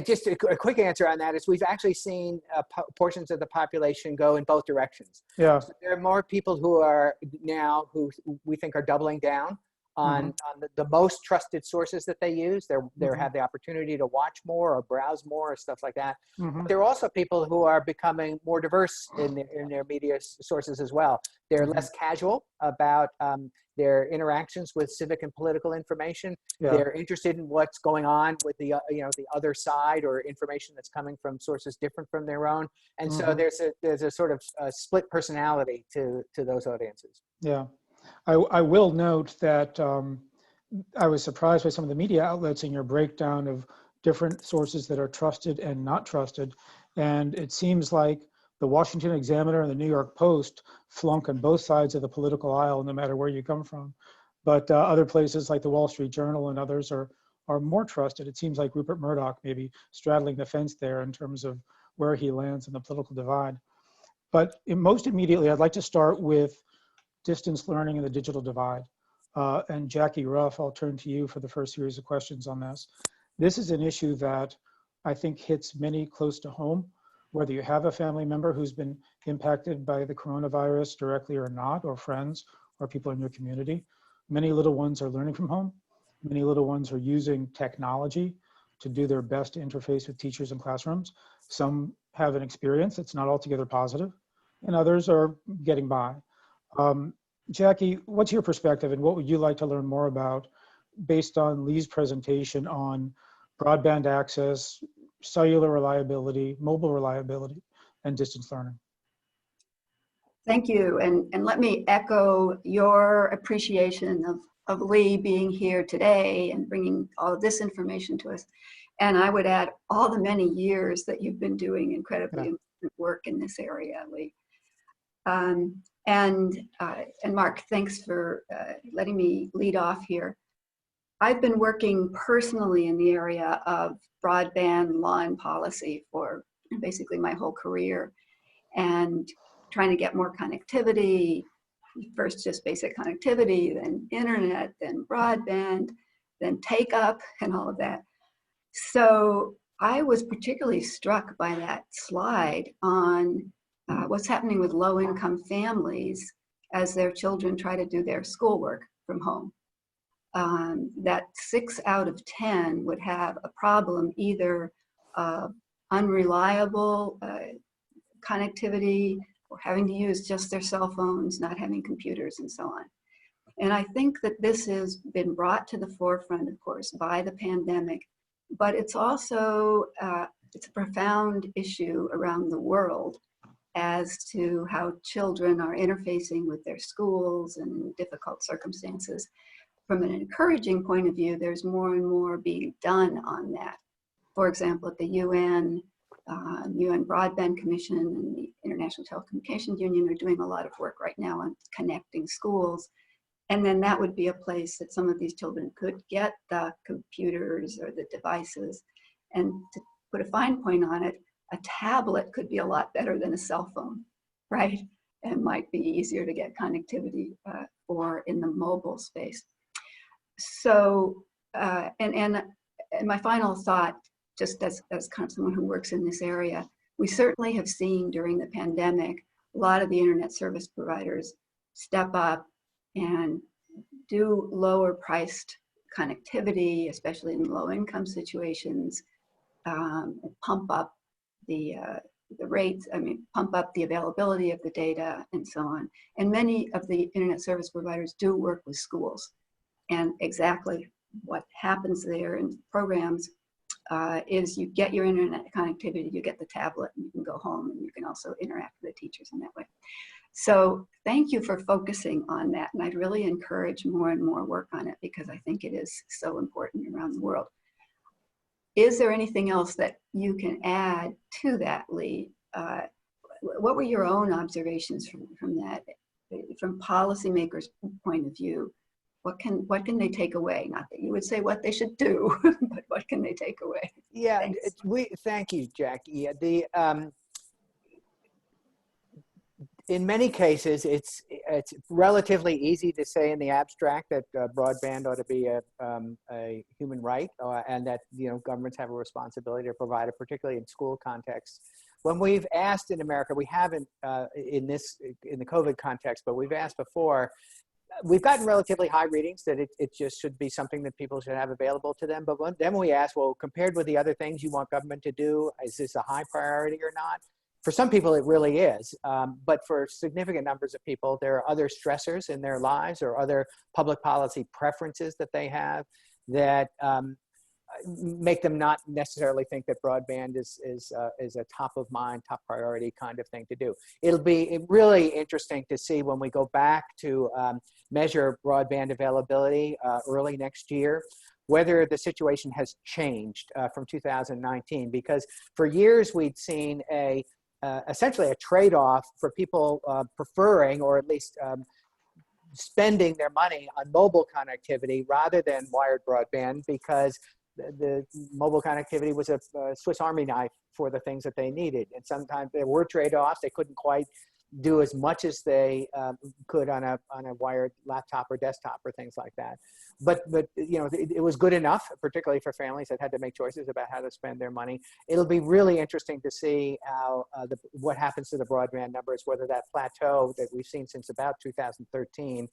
Just a quick answer on that is we've actually seen portions of the population go in both directions. Yeah. So there are more people who are now who we think are doubling down on the most trusted sources that they use. They have the opportunity to watch more or browse more or stuff like that. But there are also people who are becoming more diverse in their media sources as well. They're less casual about their interactions with civic and political information. Yeah. They're interested in what's going on with the the other side or information that's coming from sources different from their own. And so there's a sort of split personality to those audiences. Yeah. I will note that I was surprised by some of the media outlets in your breakdown of different sources that are trusted and not trusted. And it seems like the Washington Examiner and the New York Post flunk on both sides of the political aisle, no matter where you come from. But other places like the Wall Street Journal and others are more trusted. It seems like Rupert Murdoch maybe straddling the fence there in terms of where he lands in the political divide. But most immediately, I'd like to start with distance learning and the digital divide. And Jackie Ruff, I'll turn to you for the first series of questions on this. This is an issue that I think hits many close to home, whether you have a family member who's been impacted by the coronavirus directly or not, or friends, or people in your community. Many little ones are learning from home. Many little ones are using technology to do their best to interface with teachers in classrooms. Some have an experience that's not altogether positive, and others are getting by. Jackie, what's your perspective and what would you like to learn more about based on Lee's presentation on broadband access, cellular reliability, mobile reliability, and distance learning? Thank you, and let me echo your appreciation of Lee being here today and bringing all of this information to us. And I would add all the many years that you've been doing incredibly important work in this area, Lee. And Mark, thanks for letting me lead off here. I've been working personally in the area of broadband law and policy for basically my whole career, and trying to get more connectivity, first just basic connectivity, then internet, then broadband, then take up and all of that. So I was particularly struck by that slide on what's happening with low-income families as their children try to do their schoolwork from home. That 6 out of 10 would have a problem either unreliable connectivity or having to use just their cell phones, not having computers and so on. And I think that this has been brought to the forefront, of course, by the pandemic, but it's also, it's a profound issue around the world as to how children are interfacing with their schools and difficult circumstances. From an encouraging point of view, there's more and more being done on that. For example, at the UN Broadband Commission and the International Telecommunications Union are doing a lot of work right now on connecting schools. And then that would be a place that some of these children could get the computers or the devices. And to put a fine point on it, a tablet could be a lot better than a cell phone, right? and might be easier to get connectivity or in the mobile space. So, and my final thought, just as kind of someone who works in this area, we certainly have seen during the pandemic, a lot of the internet service providers step up and do lower priced connectivity, especially in low income situations, pump up the rates, pump up the availability of the data and so on. And many of the internet service providers do work with schools. And exactly what happens there in programs is you get your internet connectivity, you get the tablet, and you can go home, and you can also interact with the teachers in that way. So thank you for focusing on that. And I'd really encourage more and more work on it because I think it is so important around the world. Is there anything else that you can add to that, Lee? What were your own observations from that, from policymakers' point of view? What can they take away? Not that you would say what they should do, but what can they take away? Yeah, Thanks. thank you, Jackie. In many cases, it's relatively easy to say in the abstract that broadband ought to be a human right, and that governments have a responsibility to provide it, particularly in school contexts. When we've asked in America, we haven't in the COVID context, but we've asked before. We've gotten relatively high readings that it just should be something that people should have available to them. But then we ask, well, compared with the other things you want government to do, is this a high priority or not? For some people, it really is. But for significant numbers of people, there are other stressors in their lives or other public policy preferences that they have that make them not necessarily think that broadband is a top of mind, top priority kind of thing to do. It'll be really interesting to see when we go back to measure broadband availability early next year, whether the situation has changed from 2019, because for years we'd seen essentially a trade-off for people preferring, or at least spending their money on mobile connectivity rather than wired broadband, because the mobile connectivity was a Swiss Army knife for the things that they needed. And sometimes there were trade-offs. They couldn't quite do as much as they could on a wired laptop or desktop or things like that. But it was good enough, particularly for families that had to make choices about how to spend their money. It'll be really interesting to see how what happens to the broadband numbers, whether that plateau that we've seen since about 2013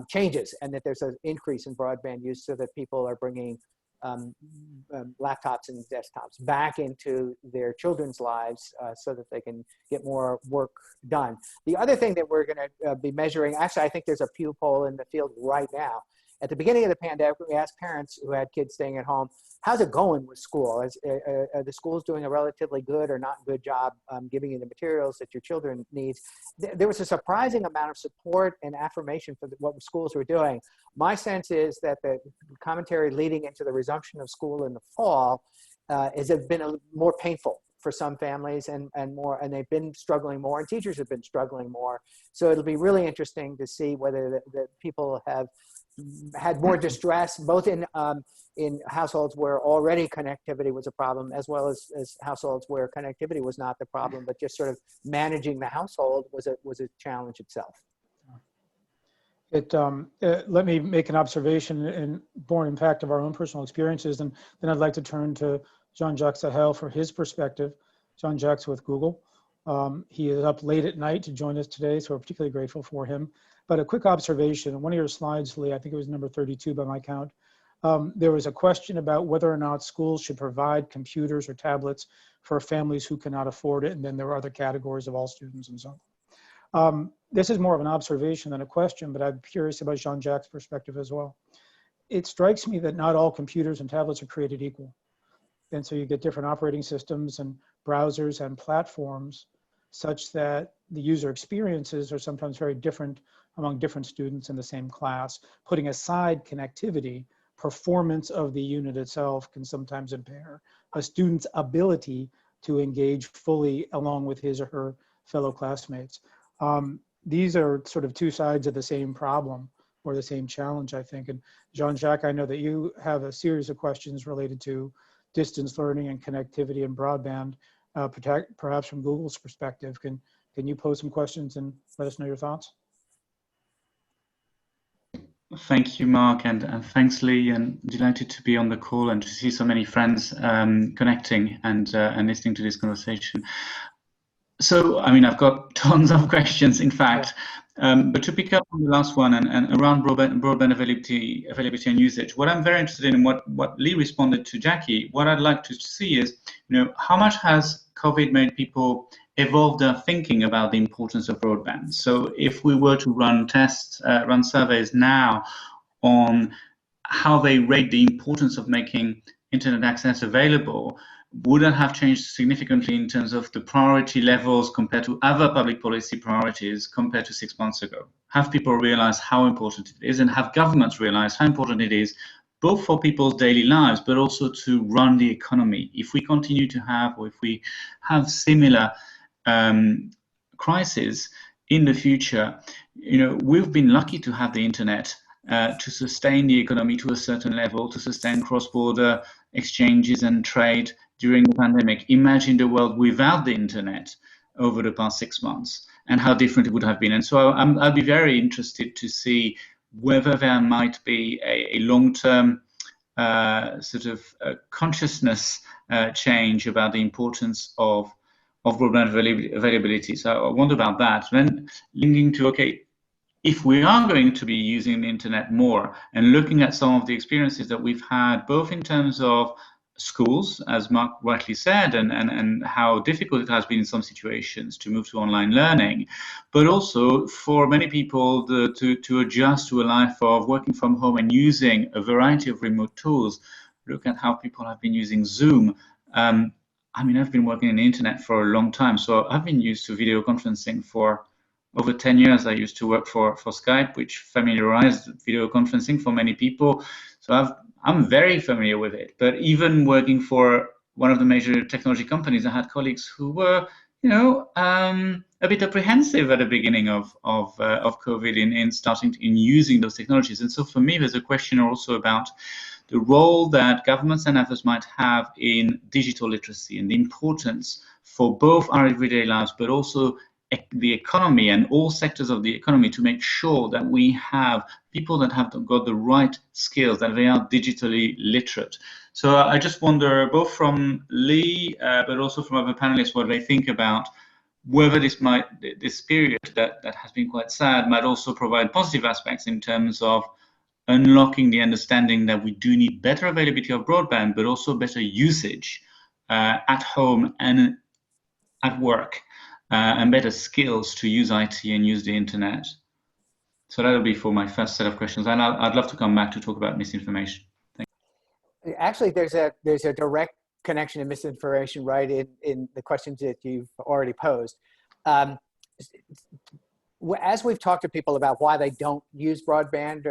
changes, and that there's an increase in broadband use so that people are bringing laptops and desktops back into their children's lives so that they can get more work done. The other thing that we're going to be measuring, actually, I think there's a Pew poll in the field right now. At the beginning of the pandemic, we asked parents who had kids staying at home, how's it going with school? Are the schools doing a relatively good or not good job giving you the materials that your children need? There was a surprising amount of support and affirmation for what schools were doing. My sense is that the commentary leading into the resumption of school in the fall has been more painful for some families and they've been struggling more, and teachers have been struggling more. So it'll be really interesting to see whether the people have had more distress, both in households where already connectivity was a problem, as well as households where connectivity was not the problem, but just sort of managing the household was a challenge itself. Let me make an observation and born in fact of our own personal experiences, and then I'd like to turn to Jean-Jacques Sahel for his perspective. Jean-Jacques with Google. He is up late at night to join us today, so we're particularly grateful for him. But a quick observation, one of your slides, Lee, I think it was number 32 by my count, there was a question about whether or not schools should provide computers or tablets for families who cannot afford it, and then there were other categories of all students and so on. This is more of an observation than a question, but I'm curious about Jean-Jacques' perspective as well. It strikes me that not all computers and tablets are created equal. And so you get different operating systems and browsers and platforms such that the user experiences are sometimes very different among different students in the same class. Putting aside connectivity, performance of the unit itself can sometimes impair a student's ability to engage fully along with his or her fellow classmates. These are sort of two sides of the same problem or the same challenge, I think. And Jean-Jacques, I know that you have a series of questions related to distance learning and connectivity and broadband, perhaps from Google's perspective. Can Can you pose some questions and let us know your thoughts? Thank you, Mark, and thanks, Lee, and delighted to be on the call and to see so many friends connecting and listening to this conversation. So, I mean, I've got tons of questions, in fact, but to pick up on the last one and around broadband availability and usage, what I'm very interested in, and what Lee responded to Jackie, what I'd like to see is, how much has COVID made people evolve their thinking about the importance of broadband? So if we were to run tests, run surveys now on how they rate the importance of making internet access available, would that have changed significantly in terms of the priority levels compared to other public policy priorities compared to 6 months ago? Have people realized how important it is, and have governments realized how important it is, both for people's daily lives, but also to run the economy? If we continue to have, or if we have similar crises in the future, we've been lucky to have the internet to sustain the economy to a certain level, to sustain cross-border exchanges and trade during the pandemic. Imagine the world without the internet over the past 6 months and how different it would have been. And so I'll be very interested to see whether there might be a long-term sort of consciousness change about the importance of broadband availability. So I wonder about that. Then linking to, okay, if we are going to be using the internet more and looking at some of the experiences that we've had, both in terms of schools, as Mark rightly said, and how difficult it has been in some situations to move to online learning, but also for many people to adjust to a life of working from home and using a variety of remote tools. Look at how people have been using Zoom. I mean, I've been working on the internet for a long time, so I've been used to video conferencing for over 10 years. I used to work for Skype, which familiarized video conferencing for many people. So I'm very familiar with it. But even working for one of the major technology companies, I had colleagues who were, a bit apprehensive at the beginning of COVID in using those technologies. And so for me, there's a question also about the role that governments and others might have in digital literacy and the importance for both our everyday lives, but also the economy and all sectors of the economy, to make sure that we have people that have got the right skills, that they are digitally literate. So I just wonder, both from Lee, but also from other panelists, what they think about whether this period that has been quite sad might also provide positive aspects in terms of unlocking the understanding that we do need better availability of broadband, but also better usage at home and at work. And better skills to use IT and use the internet. So that'll be for my first set of questions, and I'd love to come back to talk about misinformation. Thank you. Actually, there's a direct connection to misinformation right in the questions that you've already posed. As we've talked to people about why they don't use broadband,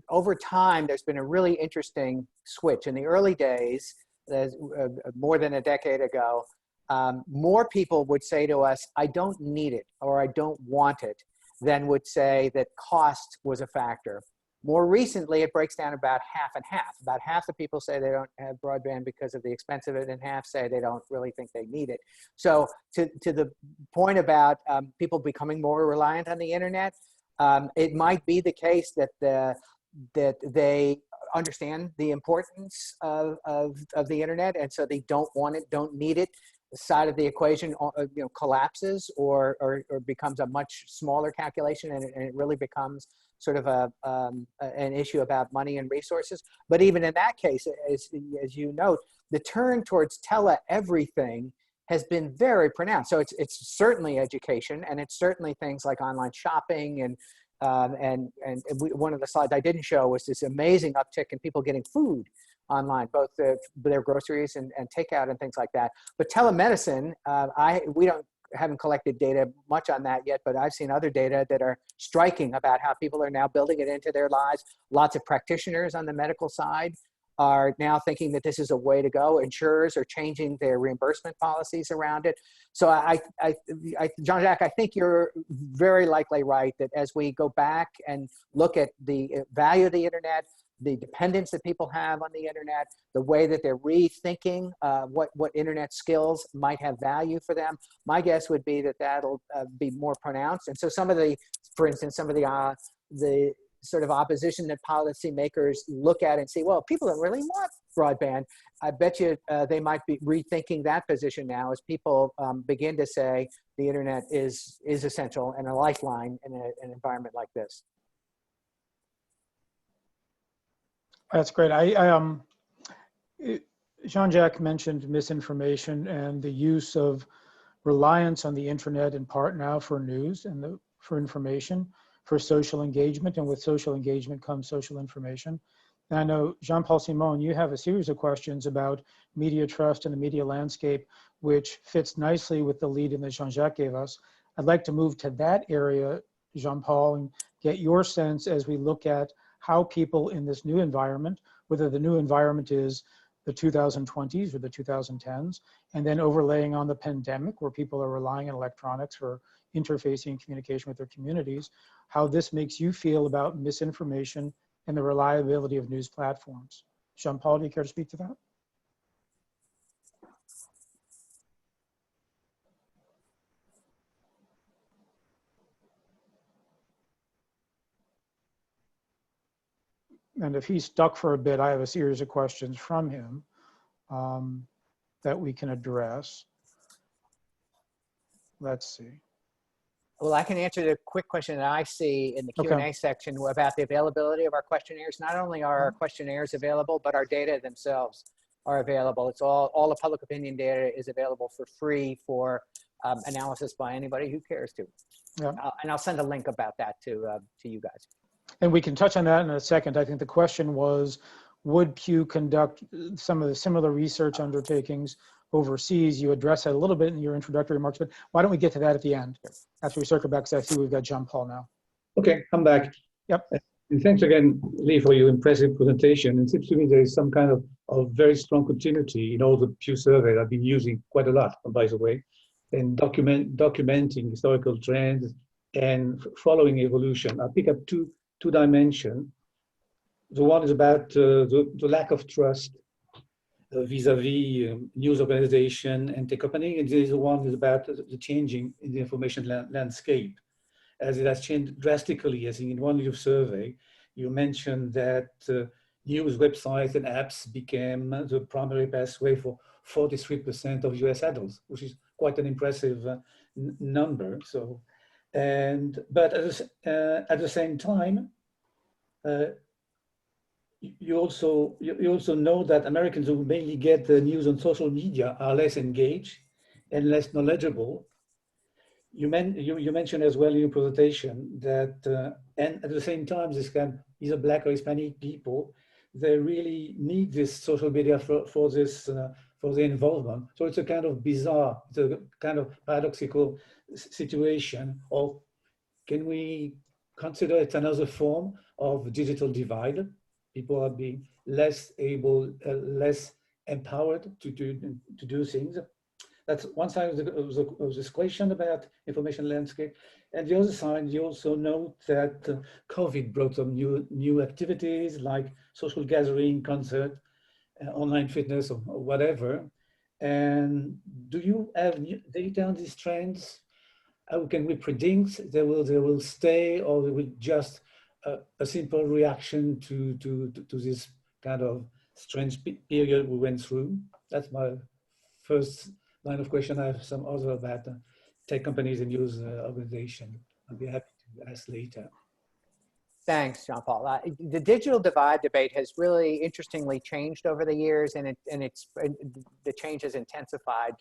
over time, there's been a really interesting switch. In the early days, more than a decade ago, more people would say to us, I don't need it or I don't want it, than would say that cost was a factor. More recently, it breaks down about half and half. About half the people say they don't have broadband because of the expense of it, and half say they don't really think they need it. So to the point about people becoming more reliant on the internet, it might be the case that they understand the importance of the internet, and so they don't want it, don't need it. The side of the equation collapses or becomes a much smaller calculation, and it really becomes sort of an issue about money and resources. But even in that case, as you note, the turn towards tele-everything has been very pronounced. So it's certainly education, and it's certainly things like online shopping, and one of the slides I didn't show was this amazing uptick in people getting food online, both their groceries and takeout and things like that. But telemedicine, we haven't collected data much on that yet, but I've seen other data that are striking about how people are now building it into their lives. Lots of practitioners on the medical side are now thinking that this is a way to go. Insurers are changing their reimbursement policies around it. So Jean-Jacques, I think you're very likely right that as we go back and look at the value of the internet, the dependence that people have on the internet, the way that they're rethinking what internet skills might have value for them. My guess would be that that'll be more pronounced. And so some of the, for instance, some of the sort of opposition that policymakers look at and say, well, people don't really want broadband. I bet you they might be rethinking that position now as people begin to say the internet is essential and a lifeline in an environment like this. That's great. Jean-Jacques mentioned misinformation and the use of reliance on the internet in part now for news and for information, for social engagement, and with social engagement comes social information. And I know, Jean-Paul Simon, you have a series of questions about media trust and the media landscape, which fits nicely with the lead in that Jean-Jacques gave us. I'd like to move to that area, Jean-Paul, and get your sense as we look at how people in this new environment, whether the new environment is the 2020s or the 2010s, and then overlaying on the pandemic where people are relying on electronics for interfacing and communication with their communities, how this makes you feel about misinformation and the reliability of news platforms. Jean-Paul, do you care to speak to that? And if he's stuck for a bit, I have a series of questions from him that we can address. Let's see. Well, I can answer the quick question that I see in the Q&A section about the availability of our questionnaires. Not only are our questionnaires available, but our data themselves are available. It's all the public opinion data is available for free for analysis by anybody who cares to. Yeah. And I'll send a link about that to you guys. And we can touch on that in a second. I think the question was, would Pew conduct some of the similar research undertakings overseas? You addressed that a little bit in your introductory remarks, but why don't we get to that at the end after we circle back, because I see we've got Jean-Paul now. Okay, I'm back. Yep. And thanks again, Lee, for your impressive presentation. It seems to me there is some kind of very strong continuity in all the Pew surveys I've been using quite a lot, by the way, and documenting historical trends and following evolution. I'll pick up two dimensions. The one is about the lack of trust vis-a-vis news organization and tech company, and the other one is about the changing in the information landscape, as it has changed drastically. As in one of your survey, you mentioned that news websites and apps became the primary pathway for 43% of US adults, which is quite an impressive number. So, but at the same time, you also know that Americans who mainly get the news on social media are less engaged and less knowledgeable. You mentioned as well in your presentation that, and at the same time, these are Black or Hispanic people, they really need this social media for their involvement. So it's a kind of bizarre, it's a kind of paradoxical situation. Or can we consider it another form of digital divide? People are being less able, less empowered to do things. That's one side of this question about information landscape. And the other side, you also note that COVID brought some new activities like social gathering, concert, online fitness, or whatever. And do you have data on these trends? How can we predict they will stay, or they will just a simple reaction to this kind of strange period we went through? That's my first line of question. I have some other about tech companies and news organization. I'll be happy to ask later. Thanks, Jean-Paul. The digital divide debate has really interestingly changed over the years, and the change has intensified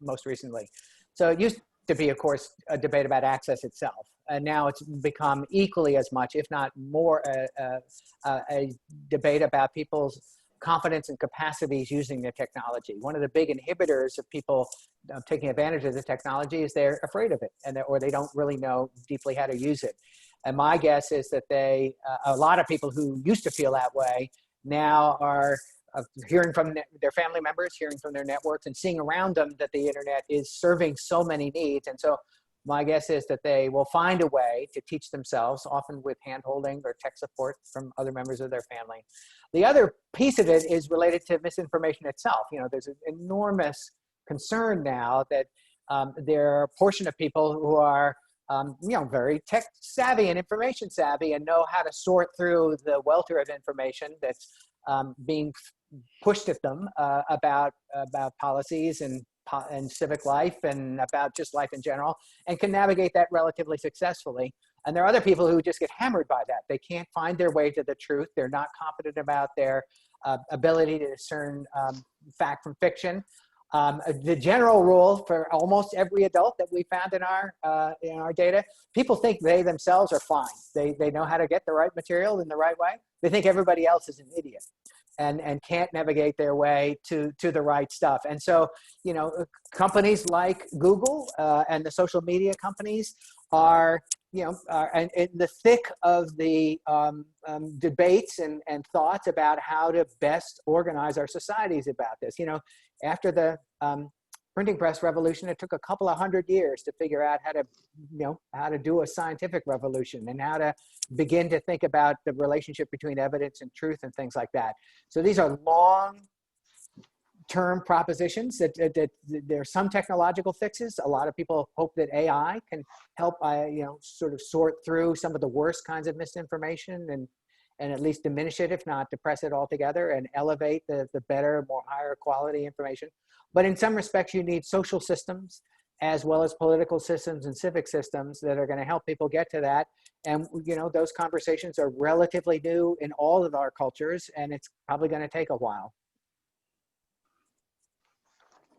most recently. So it used to be, of course, a debate about access itself, and now it's become equally as much, if not more, a debate about people's confidence and capacities using the technology. One of the big inhibitors of people taking advantage of the technology is they're afraid of it, or they don't really know deeply how to use it. And my guess is that a lot of people who used to feel that way now are hearing from their family members, hearing from their networks, and seeing around them that the internet is serving so many needs. And so my guess is that they will find a way to teach themselves, often with hand-holding or tech support from other members of their family. The other piece of it is related to misinformation itself. You know, there's an enormous concern now that there are a portion of people who are you know, very tech savvy and information savvy and know how to sort through the welter of information that's being pushed at them about policies and civic life and about just life in general, and can navigate that relatively successfully. And there are other people who just get hammered by that. They can't find their way to the truth. They're not confident about their ability to discern fact from fiction. The general rule for almost every adult that we found in our data, people think they themselves are fine. They know how to get the right material in the right way. They think everybody else is an idiot and can't navigate their way to the right stuff. And so, you know, companies like Google and the social media companies are, you know, in the thick of the debates and thoughts about how to best organize our societies about this. You know, after the printing press revolution, it took a couple of 100 years to figure out how to, you know, how to do a scientific revolution and how to begin to think about the relationship between evidence and truth and things like that. So these are long-term propositions that there are some technological fixes. A lot of people hope that AI can help, you know, sort of sort through some of the worst kinds of misinformation and at least diminish it, if not depress it altogether, and elevate the better, more higher quality information. But in some respects, you need social systems as well as political systems and civic systems that are going to help people get to that. And, you know, those conversations are relatively new in all of our cultures, and it's probably going to take a while.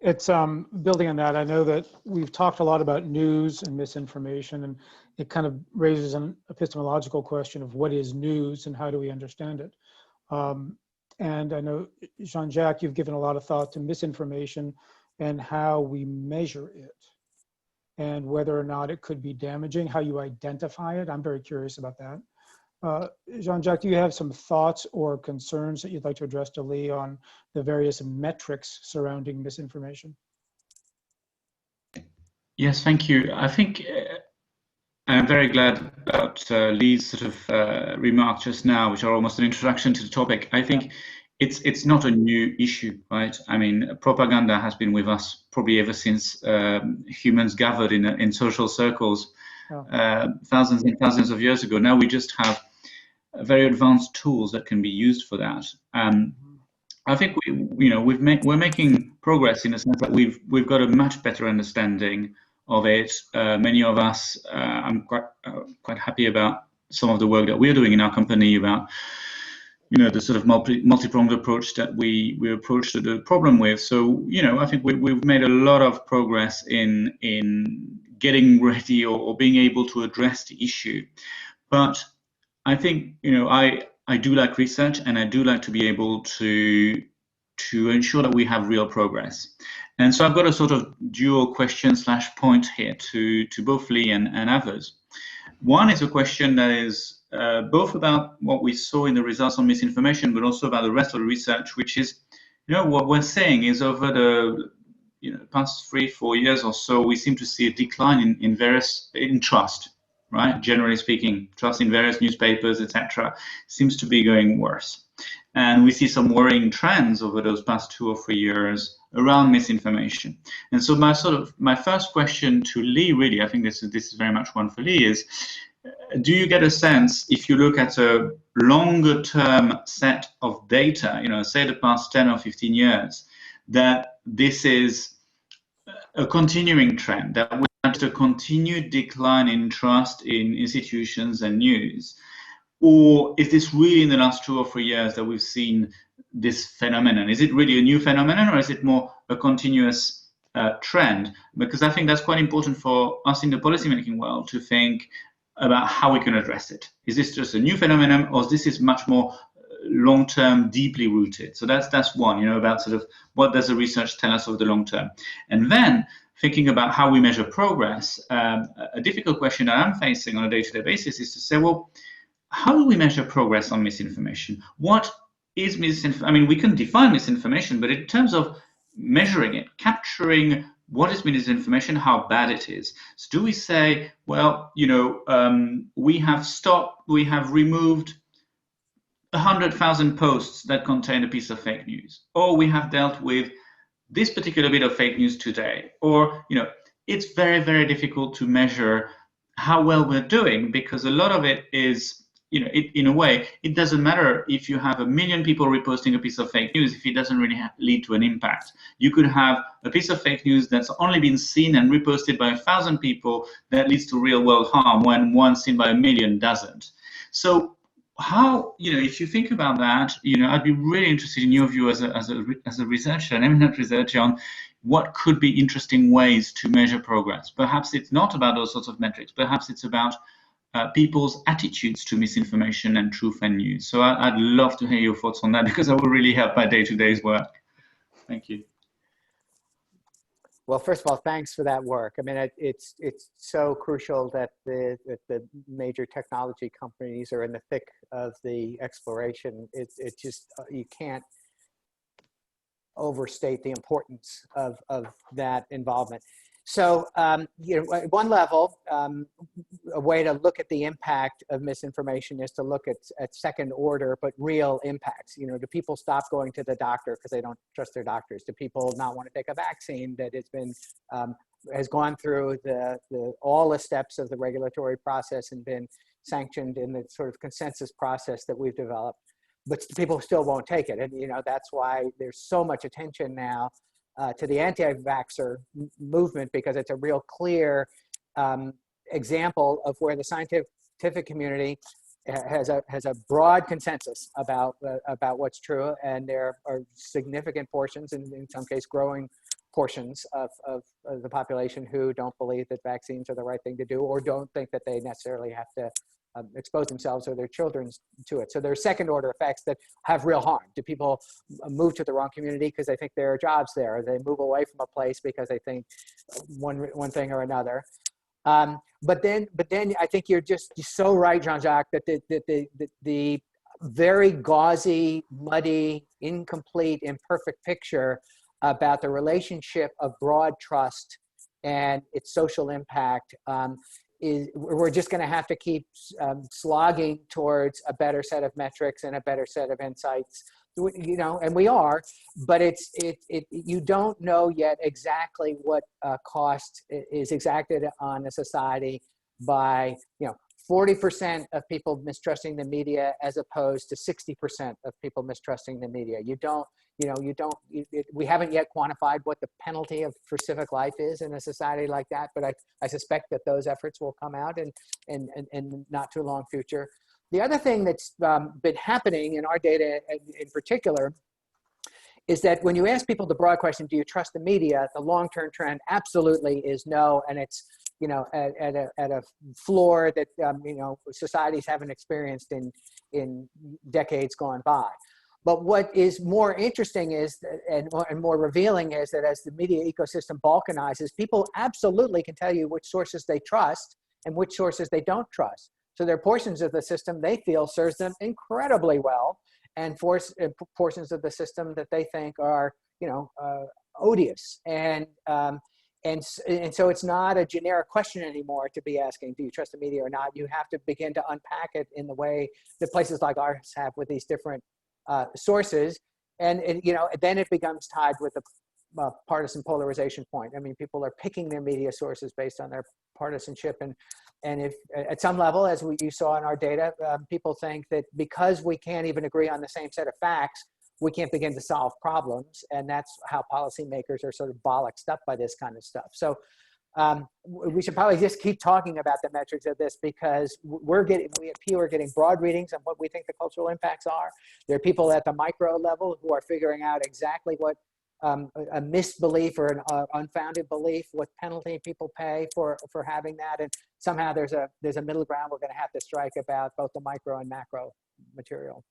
It's building on that. I know that we've talked a lot about news and misinformation, and it kind of raises an epistemological question of what is news and how do we understand it. And I know, Jean-Jacques, you've given a lot of thought to misinformation and how we measure it and whether or not it could be damaging, how you identify it. I'm very curious about that. Jean-Jacques, do you have some thoughts or concerns that you'd like to address to Lee on the various metrics surrounding misinformation? Yes, thank you. I think I'm very glad about Lee's sort of remarks just now, which are almost an introduction to the topic. I think it's not a new issue, right? I mean, propaganda has been with us probably ever since humans gathered in social circles thousands and thousands of years ago. Now we just have very advanced tools that can be used for that. I think we're making progress in the sense that we've got a much better understanding of it. Many of us, I'm quite happy about some of the work that we're doing in our company about, you know, the sort of multi-pronged approach that we approach the problem with. So, you know, I think we've made a lot of progress in getting ready or being able to address the issue. But I think, you know, I do like research, and I do like to be able to ensure that we have real progress. And so I've got a sort of dual question / point here to both Lee and others. One is a question that is both about what we saw in the results on misinformation, but also about the rest of the research, which is, you know, what we're saying is over the past 3-4 years or so, we seem to see a decline in trust, right? Generally speaking, trust in various newspapers, etc., seems to be going worse. And we see some worrying trends over those past 2 or 3 years around misinformation. And so my first question to Lee, really, I think this is very much one for Lee, is do you get a sense, if you look at a longer term set of data, you know, say the past 10 or 15 years, that this is a continuing trend, that we have a continued decline in trust in institutions and news? Or is this really in the last 2 or 3 years that we've seen this phenomenon? Is it really a new phenomenon, or is it more a continuous trend? Because I think that's quite important for us in the policymaking world to think about how we can address it. Is this just a new phenomenon, or is this much more long-term, deeply rooted? So that's one, you know, about sort of what does the research tell us over the long term? And then thinking about how we measure progress, a difficult question that I'm facing on a day-to-day basis is to say, well, how do we measure progress on misinformation? What is misinformation? I mean, we can define misinformation, but in terms of measuring it, capturing what is misinformation, how bad it is. So do we say, well, we have removed 100,000 posts that contain a piece of fake news, or we have dealt with this particular bit of fake news today, or, it's very, very difficult to measure how well we're doing, because a lot of it is, in a way, it doesn't matter if you have 1 million people reposting a piece of fake news if it doesn't really lead to an impact. You could have a piece of fake news that's only been seen and reposted by 1,000 people that leads to real world harm, when one seen by 1 million doesn't. So how, if you think about that, I'd be really interested in your view as a researcher, an eminent researcher, on what could be interesting ways to measure progress. Perhaps it's not about those sorts of metrics. Perhaps it's about people's attitudes to misinformation and truth and news. So I'd love to hear your thoughts on that, because that will really help my day-to-day work. Thank you. Well, first of all, thanks for that work. I mean, it's so crucial that the major technology companies are in the thick of the exploration. It just, you can't overstate the importance of that involvement. So, at one level, a way to look at the impact of misinformation is to look at second order, but real impacts. Do people stop going to the doctor because they don't trust their doctors? Do people not want to take a vaccine that has gone through all the steps of the regulatory process and been sanctioned in the sort of consensus process that we've developed? But people still won't take it. And, that's why there's so much attention now to the anti-vaxxer movement, because it's a real clear example of where the scientific community has a broad consensus about what's true, and there are significant portions, and in some cases growing portions of the population, who don't believe that vaccines are the right thing to do, or don't think that they necessarily have to expose themselves or their children to it. So there are second order effects that have real harm. Do people move to the wrong community because they think there are jobs there? Or they move away from a place because they think one thing or another? But then I think you're so right, Jean-Jacques, that the very gauzy, muddy, incomplete, imperfect picture about the relationship of broad trust and its social impact we're just going to have to keep slogging towards a better set of metrics and a better set of insights, and we are, but you don't know yet exactly what cost is exacted on a society by 40% of people mistrusting the media as opposed to 60% of people mistrusting the media. We haven't yet quantified what the penalty for civic life is in a society like that, but I suspect that those efforts will come out in not too long future. The other thing that's been happening in our data in particular is that when you ask people the broad question, do you trust the media? The long-term trend absolutely is no, and it's at a floor that societies haven't experienced in decades gone by. But what is more interesting is, and more revealing, is that as the media ecosystem balkanizes, people absolutely can tell you which sources they trust and which sources they don't trust. So there are portions of the system they feel serves them incredibly well, and portions of the system that they think are, odious. And so it's not a generic question anymore to be asking, do you trust the media or not? You have to begin to unpack it in the way that places like ours have with these different sources. And then it becomes tied with the partisan polarization point. I mean, people are picking their media sources based on their partisanship. And if at some level, as you saw in our data, people think that because we can't even agree on the same set of facts, we can't begin to solve problems. And that's how policymakers are sort of bollocksed up by this kind of stuff. So we should probably just keep talking about the metrics of this, because we at Pew are getting broad readings on what we think the cultural impacts are. There are people at the micro level who are figuring out exactly what a misbelief or an unfounded belief, what penalty people pay for having that. And somehow there's a middle ground we're going to have to strike about both the micro and macro material.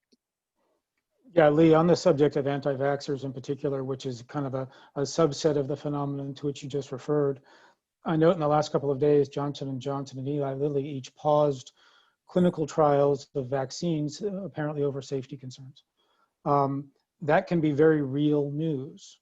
Yeah, Lee, on the subject of anti-vaxxers in particular, which is kind of a subset of the phenomenon to which you just referred, I note in the last couple of days, Johnson & Johnson and Eli Lilly each paused clinical trials of vaccines, apparently over safety concerns. That can be very real news.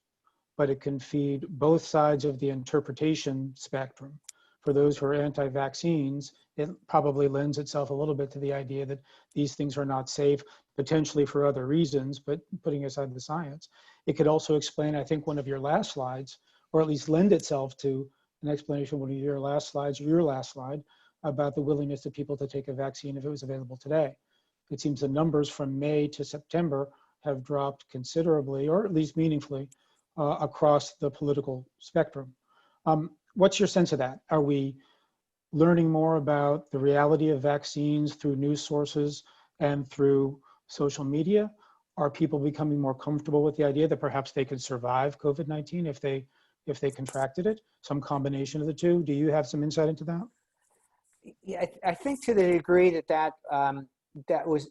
but it can feed both sides of the interpretation spectrum. For those who are anti-vaccines, it probably lends itself a little bit to the idea that these things are not safe, potentially for other reasons, but putting aside the science. It could also explain, I think, one of your last slides, or at least lend itself to an explanation of one of your last slides, your last slide, about the willingness of people to take a vaccine if it was available today. It seems the numbers from May to September have dropped considerably, or at least meaningfully, across the political spectrum. What's your sense of that? Are we learning more about the reality of vaccines through news sources and through social media? Are people becoming more comfortable with the idea that perhaps they could survive COVID-19 if they contracted it? Some combination of the two. Do you have some insight into that? Yeah, I think to the degree that that was,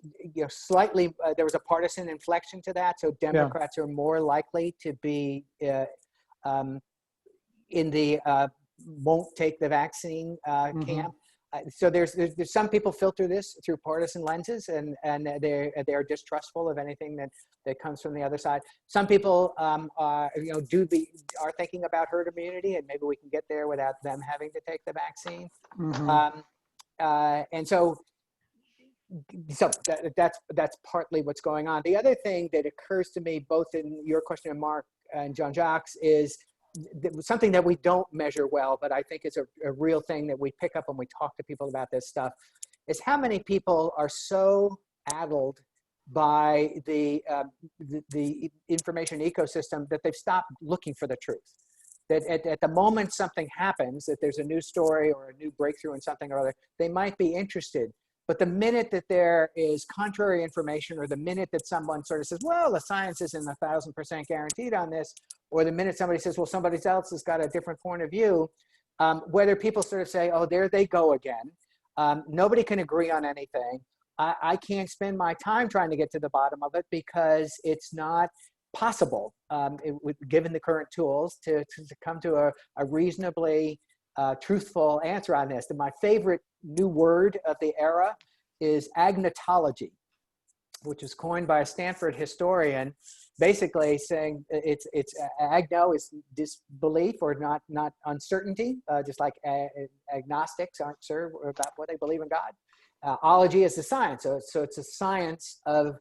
slightly, there was a partisan inflection to that. So Democrats are more likely to be in the won't take the vaccine camp. So there's some people filter this through partisan lenses, and they're distrustful of anything that comes from the other side. Some people are thinking about herd immunity, and maybe we can get there without them having to take the vaccine. And so that's partly what's going on. The other thing that occurs to me, both in your question and Mark and John Jacques, is something that we don't measure well, but I think it's a real thing that we pick up when we talk to people about this stuff, is how many people are so addled by the information ecosystem that they've stopped looking for the truth. That at the moment something happens, that there's a new story or a new breakthrough in something or other, they might be interested. But the minute that there is contrary information, or the minute that someone sort of says, well, the science isn't 1,000% guaranteed on this, or the minute somebody says, well, somebody else has got a different point of view, whether people sort of say, oh, there they go again. Nobody can agree on anything. I can't spend my time trying to get to the bottom of it because it's not possible, given the current tools, to come to a reasonably truthful answer on this. And my favorite new word of the era is agnotology, which was coined by a Stanford historian, basically saying it's agno is disbelief or not uncertainty, just like agnostics aren't sure about what they believe in God. Ology is the science, so it's a science of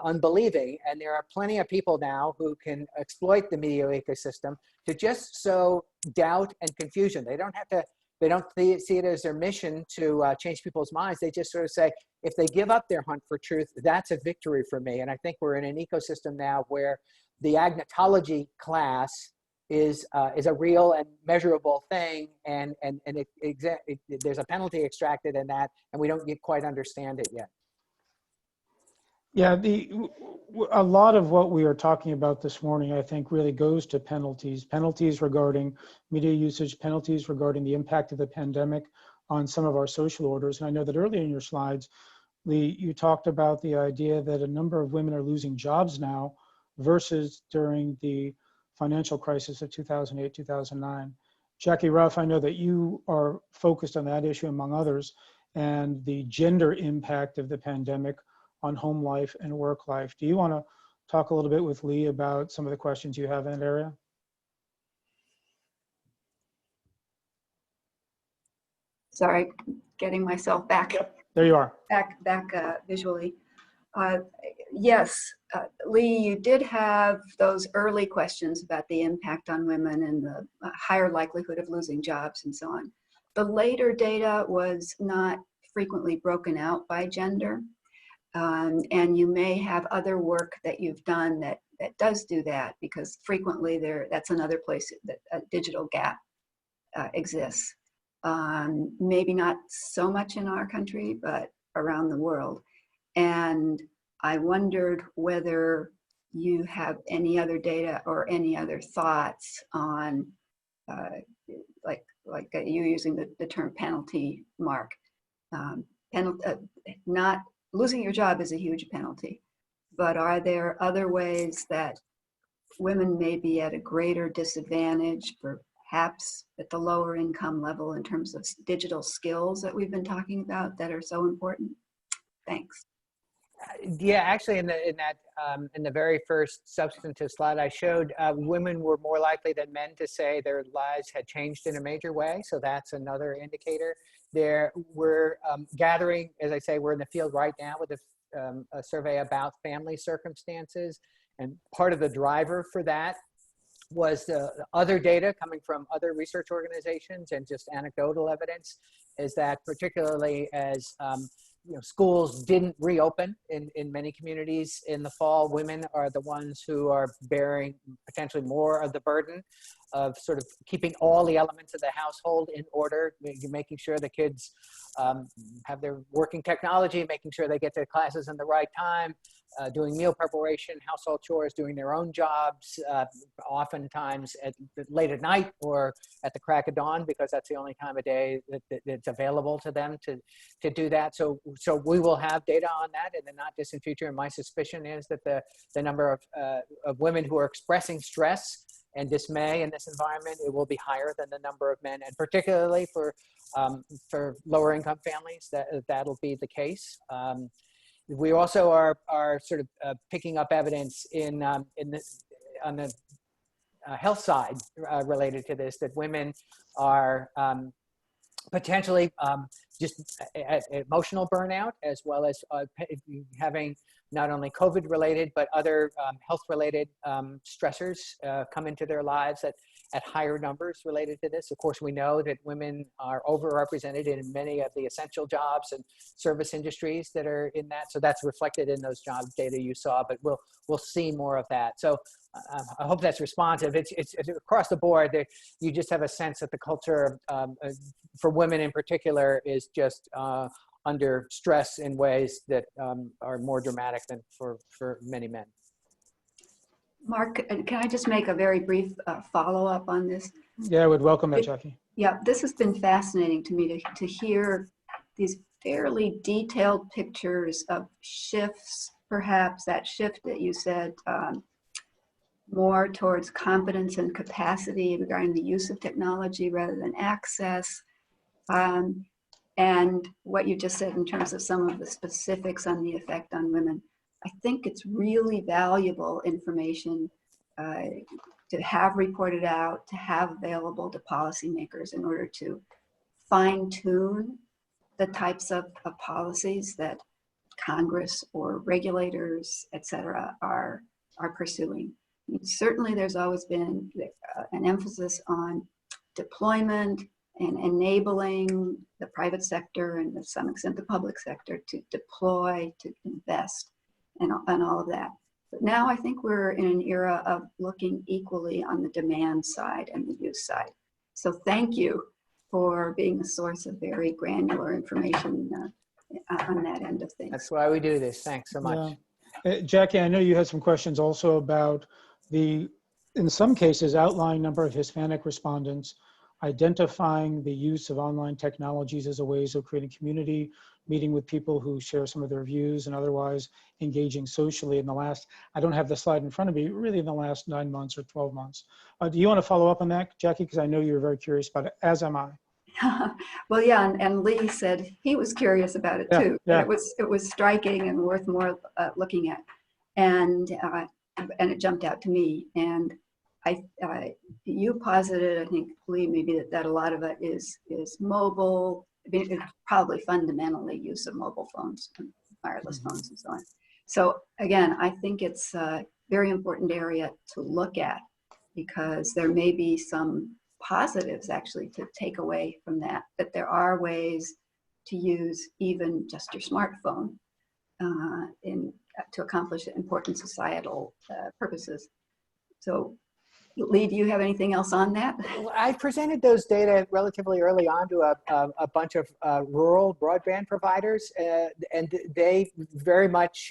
unbelieving, and there are plenty of people now who can exploit the media ecosystem to just sow doubt and confusion. They don't see it as their mission to change people's minds. They just sort of say, if they give up their hunt for truth, that's a victory for me. And I think we're in an ecosystem now where the agnotology class is a real and measurable thing, and there's a penalty extracted in that, and we don't quite understand it yet. Yeah, a lot of what we are talking about this morning, I think, really goes to penalties regarding media usage, penalties regarding the impact of the pandemic on some of our social orders. And I know that earlier in your slides, Lee, you talked about the idea that a number of women are losing jobs now versus during the financial crisis of 2008, 2009. Jackie Ruff, I know that you are focused on that issue among others, and the gender impact of the pandemic on home life and work life. Do you want to talk a little bit with Lee about some of the questions you have in that area? Sorry, getting myself back. Yep, there you are. Back visually. Yes, Lee, you did have those early questions about the impact on women and the higher likelihood of losing jobs and so on. The later data was not frequently broken out by gender. And you may have other work that you've done that does do that, because frequently that's another place that a digital gap exists. Maybe not so much in our country, but around the world. And I wondered whether you have any other data or any other thoughts on, like you using the term penalty, Mark. Not losing your job is a huge penalty, but are there other ways that women may be at a greater disadvantage, perhaps at the lower income level, in terms of digital skills that we've been talking about that are so important? Thanks. Yeah, actually, in the very first substantive slide I showed, women were more likely than men to say their lives had changed in a major way. So that's another indicator. There, we're gathering, as I say, we're in the field right now with a survey about family circumstances, and part of the driver for that was the other data coming from other research organizations and just anecdotal evidence, is that particularly as schools didn't reopen in many communities in the fall, women are the ones who are bearing potentially more of the burden of sort of keeping all the elements of the household in order, making sure the kids have their working technology, making sure they get to classes in the right time, doing meal preparation, household chores, doing their own jobs, oftentimes late at night or at the crack of dawn, because that's the only time of day that's available to them to do that. So we will have data on that in the not distant future. And my suspicion is that the number of women who are expressing stress and dismay in this environment, it will be higher than the number of men, and particularly for lower income families, that'll be the case. We also are sort of picking up evidence on the health side related to this, that women are potentially just emotional burnout, as well as having not only COVID related, but other health related stressors come into their lives at higher numbers related to this. Of course, we know that women are overrepresented in many of the essential jobs and service industries that are in that. So that's reflected in those job data you saw, but we'll see more of that. So I hope that's responsive. It's across the board. You just have a sense that the culture for women in particular is just under stress in ways that are more dramatic than for many men. Mark, can I just make a very brief follow-up on this? Yeah, I would welcome that, Jackie. Yeah, this has been fascinating to me to hear these fairly detailed pictures of shifts, perhaps that shift that you said, more towards competence and capacity regarding the use of technology rather than access. And what you just said in terms of some of the specifics on the effect on women. I think it's really valuable information to have reported out, to have available to policymakers in order to fine tune the types of policies that Congress or regulators, et cetera, are pursuing. Certainly there's always been an emphasis on deployment and enabling the private sector and to some extent the public sector to deploy, to invest, and all of that. But now I think we're in an era of looking equally on the demand side and the use side. So thank you for being a source of very granular information on that end of things. That's why we do this. Thanks so much. Yeah. Jackie, I know you had some questions also about in some cases, outlying number of Hispanic respondents identifying the use of online technologies as a ways of creating community, meeting with people who share some of their views, and otherwise engaging socially in the last, I don't have the slide in front of me, really in the last 9 months or 12 months. Do you want to follow up on that, Jackie? Because I know you're very curious about it, as am I. Well, yeah, and Lee said he was curious about it too. Yeah. It was striking and worth more looking at, and it jumped out to me. And you posited, I think, Lee, maybe that a lot of it is mobile. I mean, it's probably fundamentally use of mobile phones, and wireless phones, and so on. So again, I think it's a very important area to look at, because there may be some positives actually to take away from that there are ways to use even just your smartphone to accomplish important societal purposes. So Lee, do you have anything else on that? Well, I presented those data relatively early on to a bunch of rural broadband providers, and they very much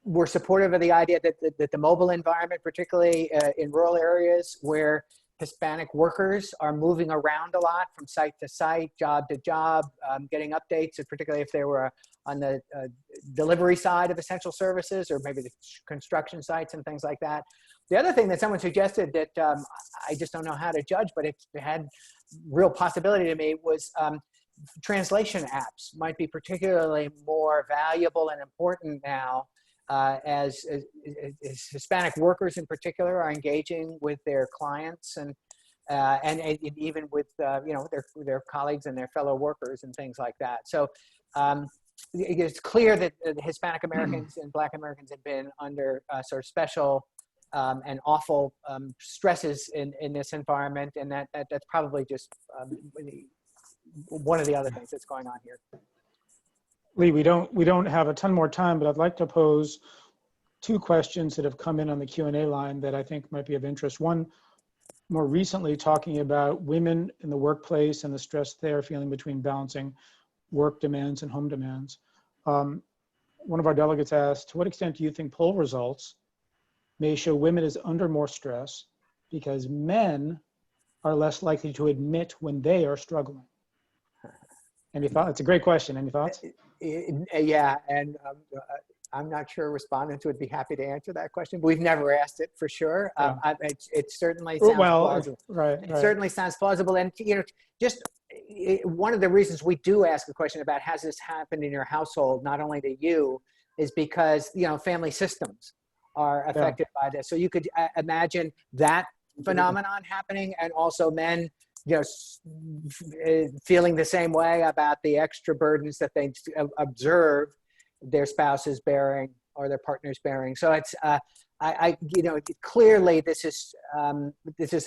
were supportive of the idea that the mobile environment, particularly in rural areas where Hispanic workers are moving around a lot from site to site, job to job, getting updates, particularly if they were on the delivery side of essential services, or maybe the construction sites and things like that. The other thing that someone suggested that I just don't know how to judge, but it had real possibility to me, was translation apps might be particularly more valuable and important now as Hispanic workers in particular are engaging with their clients and even with their colleagues and their fellow workers and things like that. So it's clear that the Hispanic Americans and Black Americans have been under sort of special and awful stresses in this environment, and that's probably just one of the other things that's going on here. Lee, we don't have a ton more time, but I'd like to pose two questions that have come in on the Q&A line that I think might be of interest. One, more recently, talking about women in the workplace and the stress they're feeling between balancing work demands and home demands. One of our delegates asked, to what extent do you think poll results may show women as under more stress because men are less likely to admit when they are struggling? Any thoughts? It's a great question. Any thoughts? Yeah, and I'm not sure respondents would be happy to answer that question. We've never asked it for sure. Yeah. It certainly sounds plausible. Right. It certainly sounds plausible. And just one of the reasons we do ask a question about has this happened in your household, not only to you, is because family systems are affected by this. So you could imagine that phenomenon happening, and also men feeling the same way about the extra burdens that they observe their spouses bearing or their partners bearing. So it's clearly this is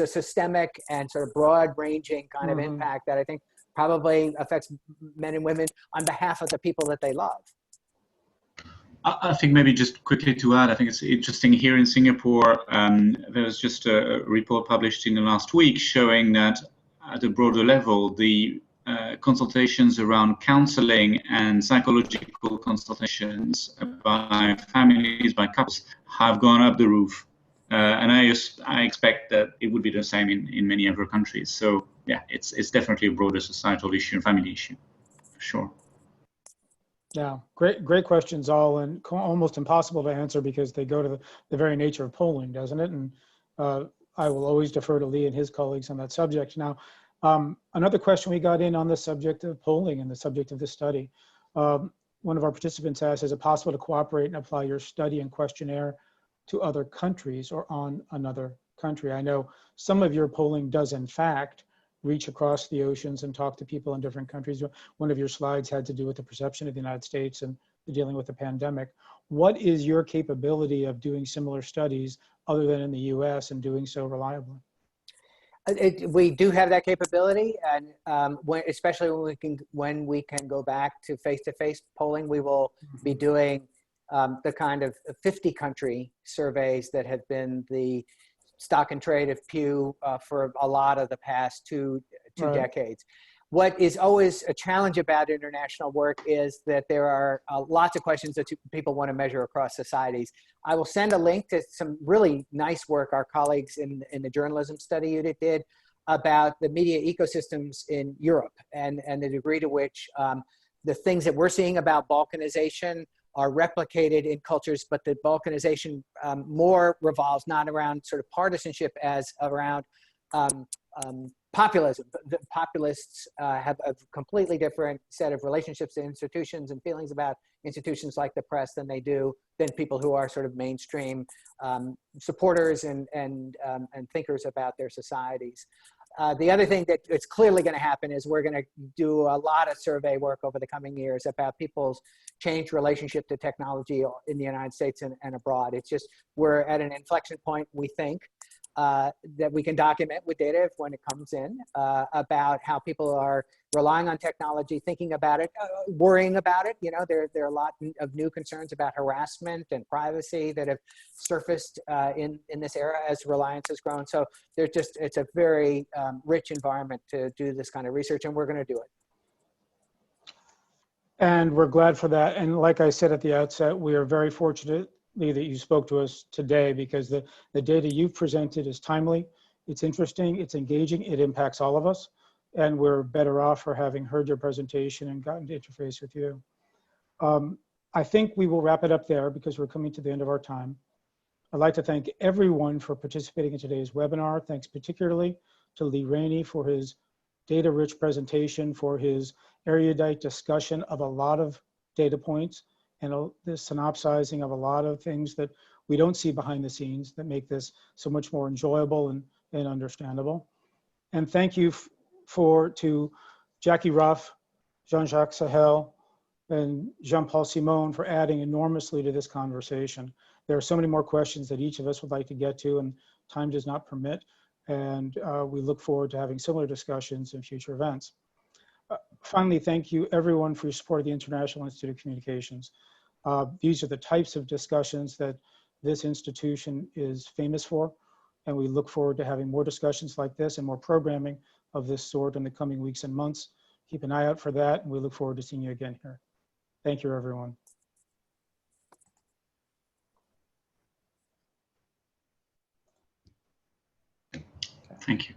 a systemic and sort of broad-ranging kind of impact that I think probably affects men and women on behalf of the people that they love. I think maybe just quickly to add, I think it's interesting here in Singapore, there was just a report published in the last week showing that at a broader level, the consultations around counseling and psychological consultations by families, by couples, have gone up the roof. And I expect that it would be the same in many other countries. So yeah, it's definitely a broader societal issue and family issue, for sure. Yeah, great questions all, and almost impossible to answer because they go to the very nature of polling, doesn't it? And I will always defer to Lee and his colleagues on that subject. Now, another question we got in on the subject of polling and the subject of this study. One of our participants asked, is it possible to cooperate and apply your study and questionnaire to other countries or on another country? I know some of your polling does in fact reach across the oceans and talk to people in different countries. One of your slides had to do with the perception of the United States and dealing with the pandemic. What is your capability of doing similar studies other than in the US and doing so reliably? We do have that capability, and especially when we can go back to face-to-face polling, we will be doing the kind of 50-country surveys that have been the stock and trade of Pew for a lot of the past two decades. What is always a challenge about international work is that there are lots of questions that people want to measure across societies. I will send a link to some really nice work our colleagues in the journalism study unit did about the media ecosystems in Europe and the degree to which the things that we're seeing about balkanization are replicated in cultures, but the balkanization more revolves not around sort of partisanship as around populism. The populists have a completely different set of relationships to institutions and feelings about institutions like the press than people who are sort of mainstream supporters and thinkers about their societies. The other thing that it's clearly going to happen is we're going to do a lot of survey work over the coming years about people's changed relationship to technology in the United States and abroad. It's just, we're at an inflection point, we think, that we can document with data when it comes in about how people are relying on technology, thinking about it, worrying about it. There are a lot of new concerns about harassment and privacy that have surfaced in this era as reliance has grown. So it's a very rich environment to do this kind of research, and we're going to do it. And we're glad for that. And like I said at the outset, we are very fortunate, Lee, that you spoke to us today, because the data you've presented is timely, it's interesting, it's engaging, it impacts all of us, and we're better off for having heard your presentation and gotten to interface with you. I think we will wrap it up there because we're coming to the end of our time. I'd like to thank everyone for participating in today's webinar. Thanks particularly to Lee Rainey for his data-rich presentation, for his erudite discussion of a lot of data points, and the synopsizing of a lot of things that we don't see behind the scenes that make this so much more enjoyable and understandable. And thank you to Jackie Ruff, Jean-Jacques Sahel, and Jean-Paul Simon for adding enormously to this conversation. There are so many more questions that each of us would like to get to, and time does not permit. And we look forward to having similar discussions in future events. Finally, thank you everyone for your support of the International Institute of Communications. These are the types of discussions that this institution is famous for, and we look forward to having more discussions like this and more programming of this sort in the coming weeks and months. Keep an eye out for that, and we look forward to seeing you again here. Thank you, everyone. Thank you.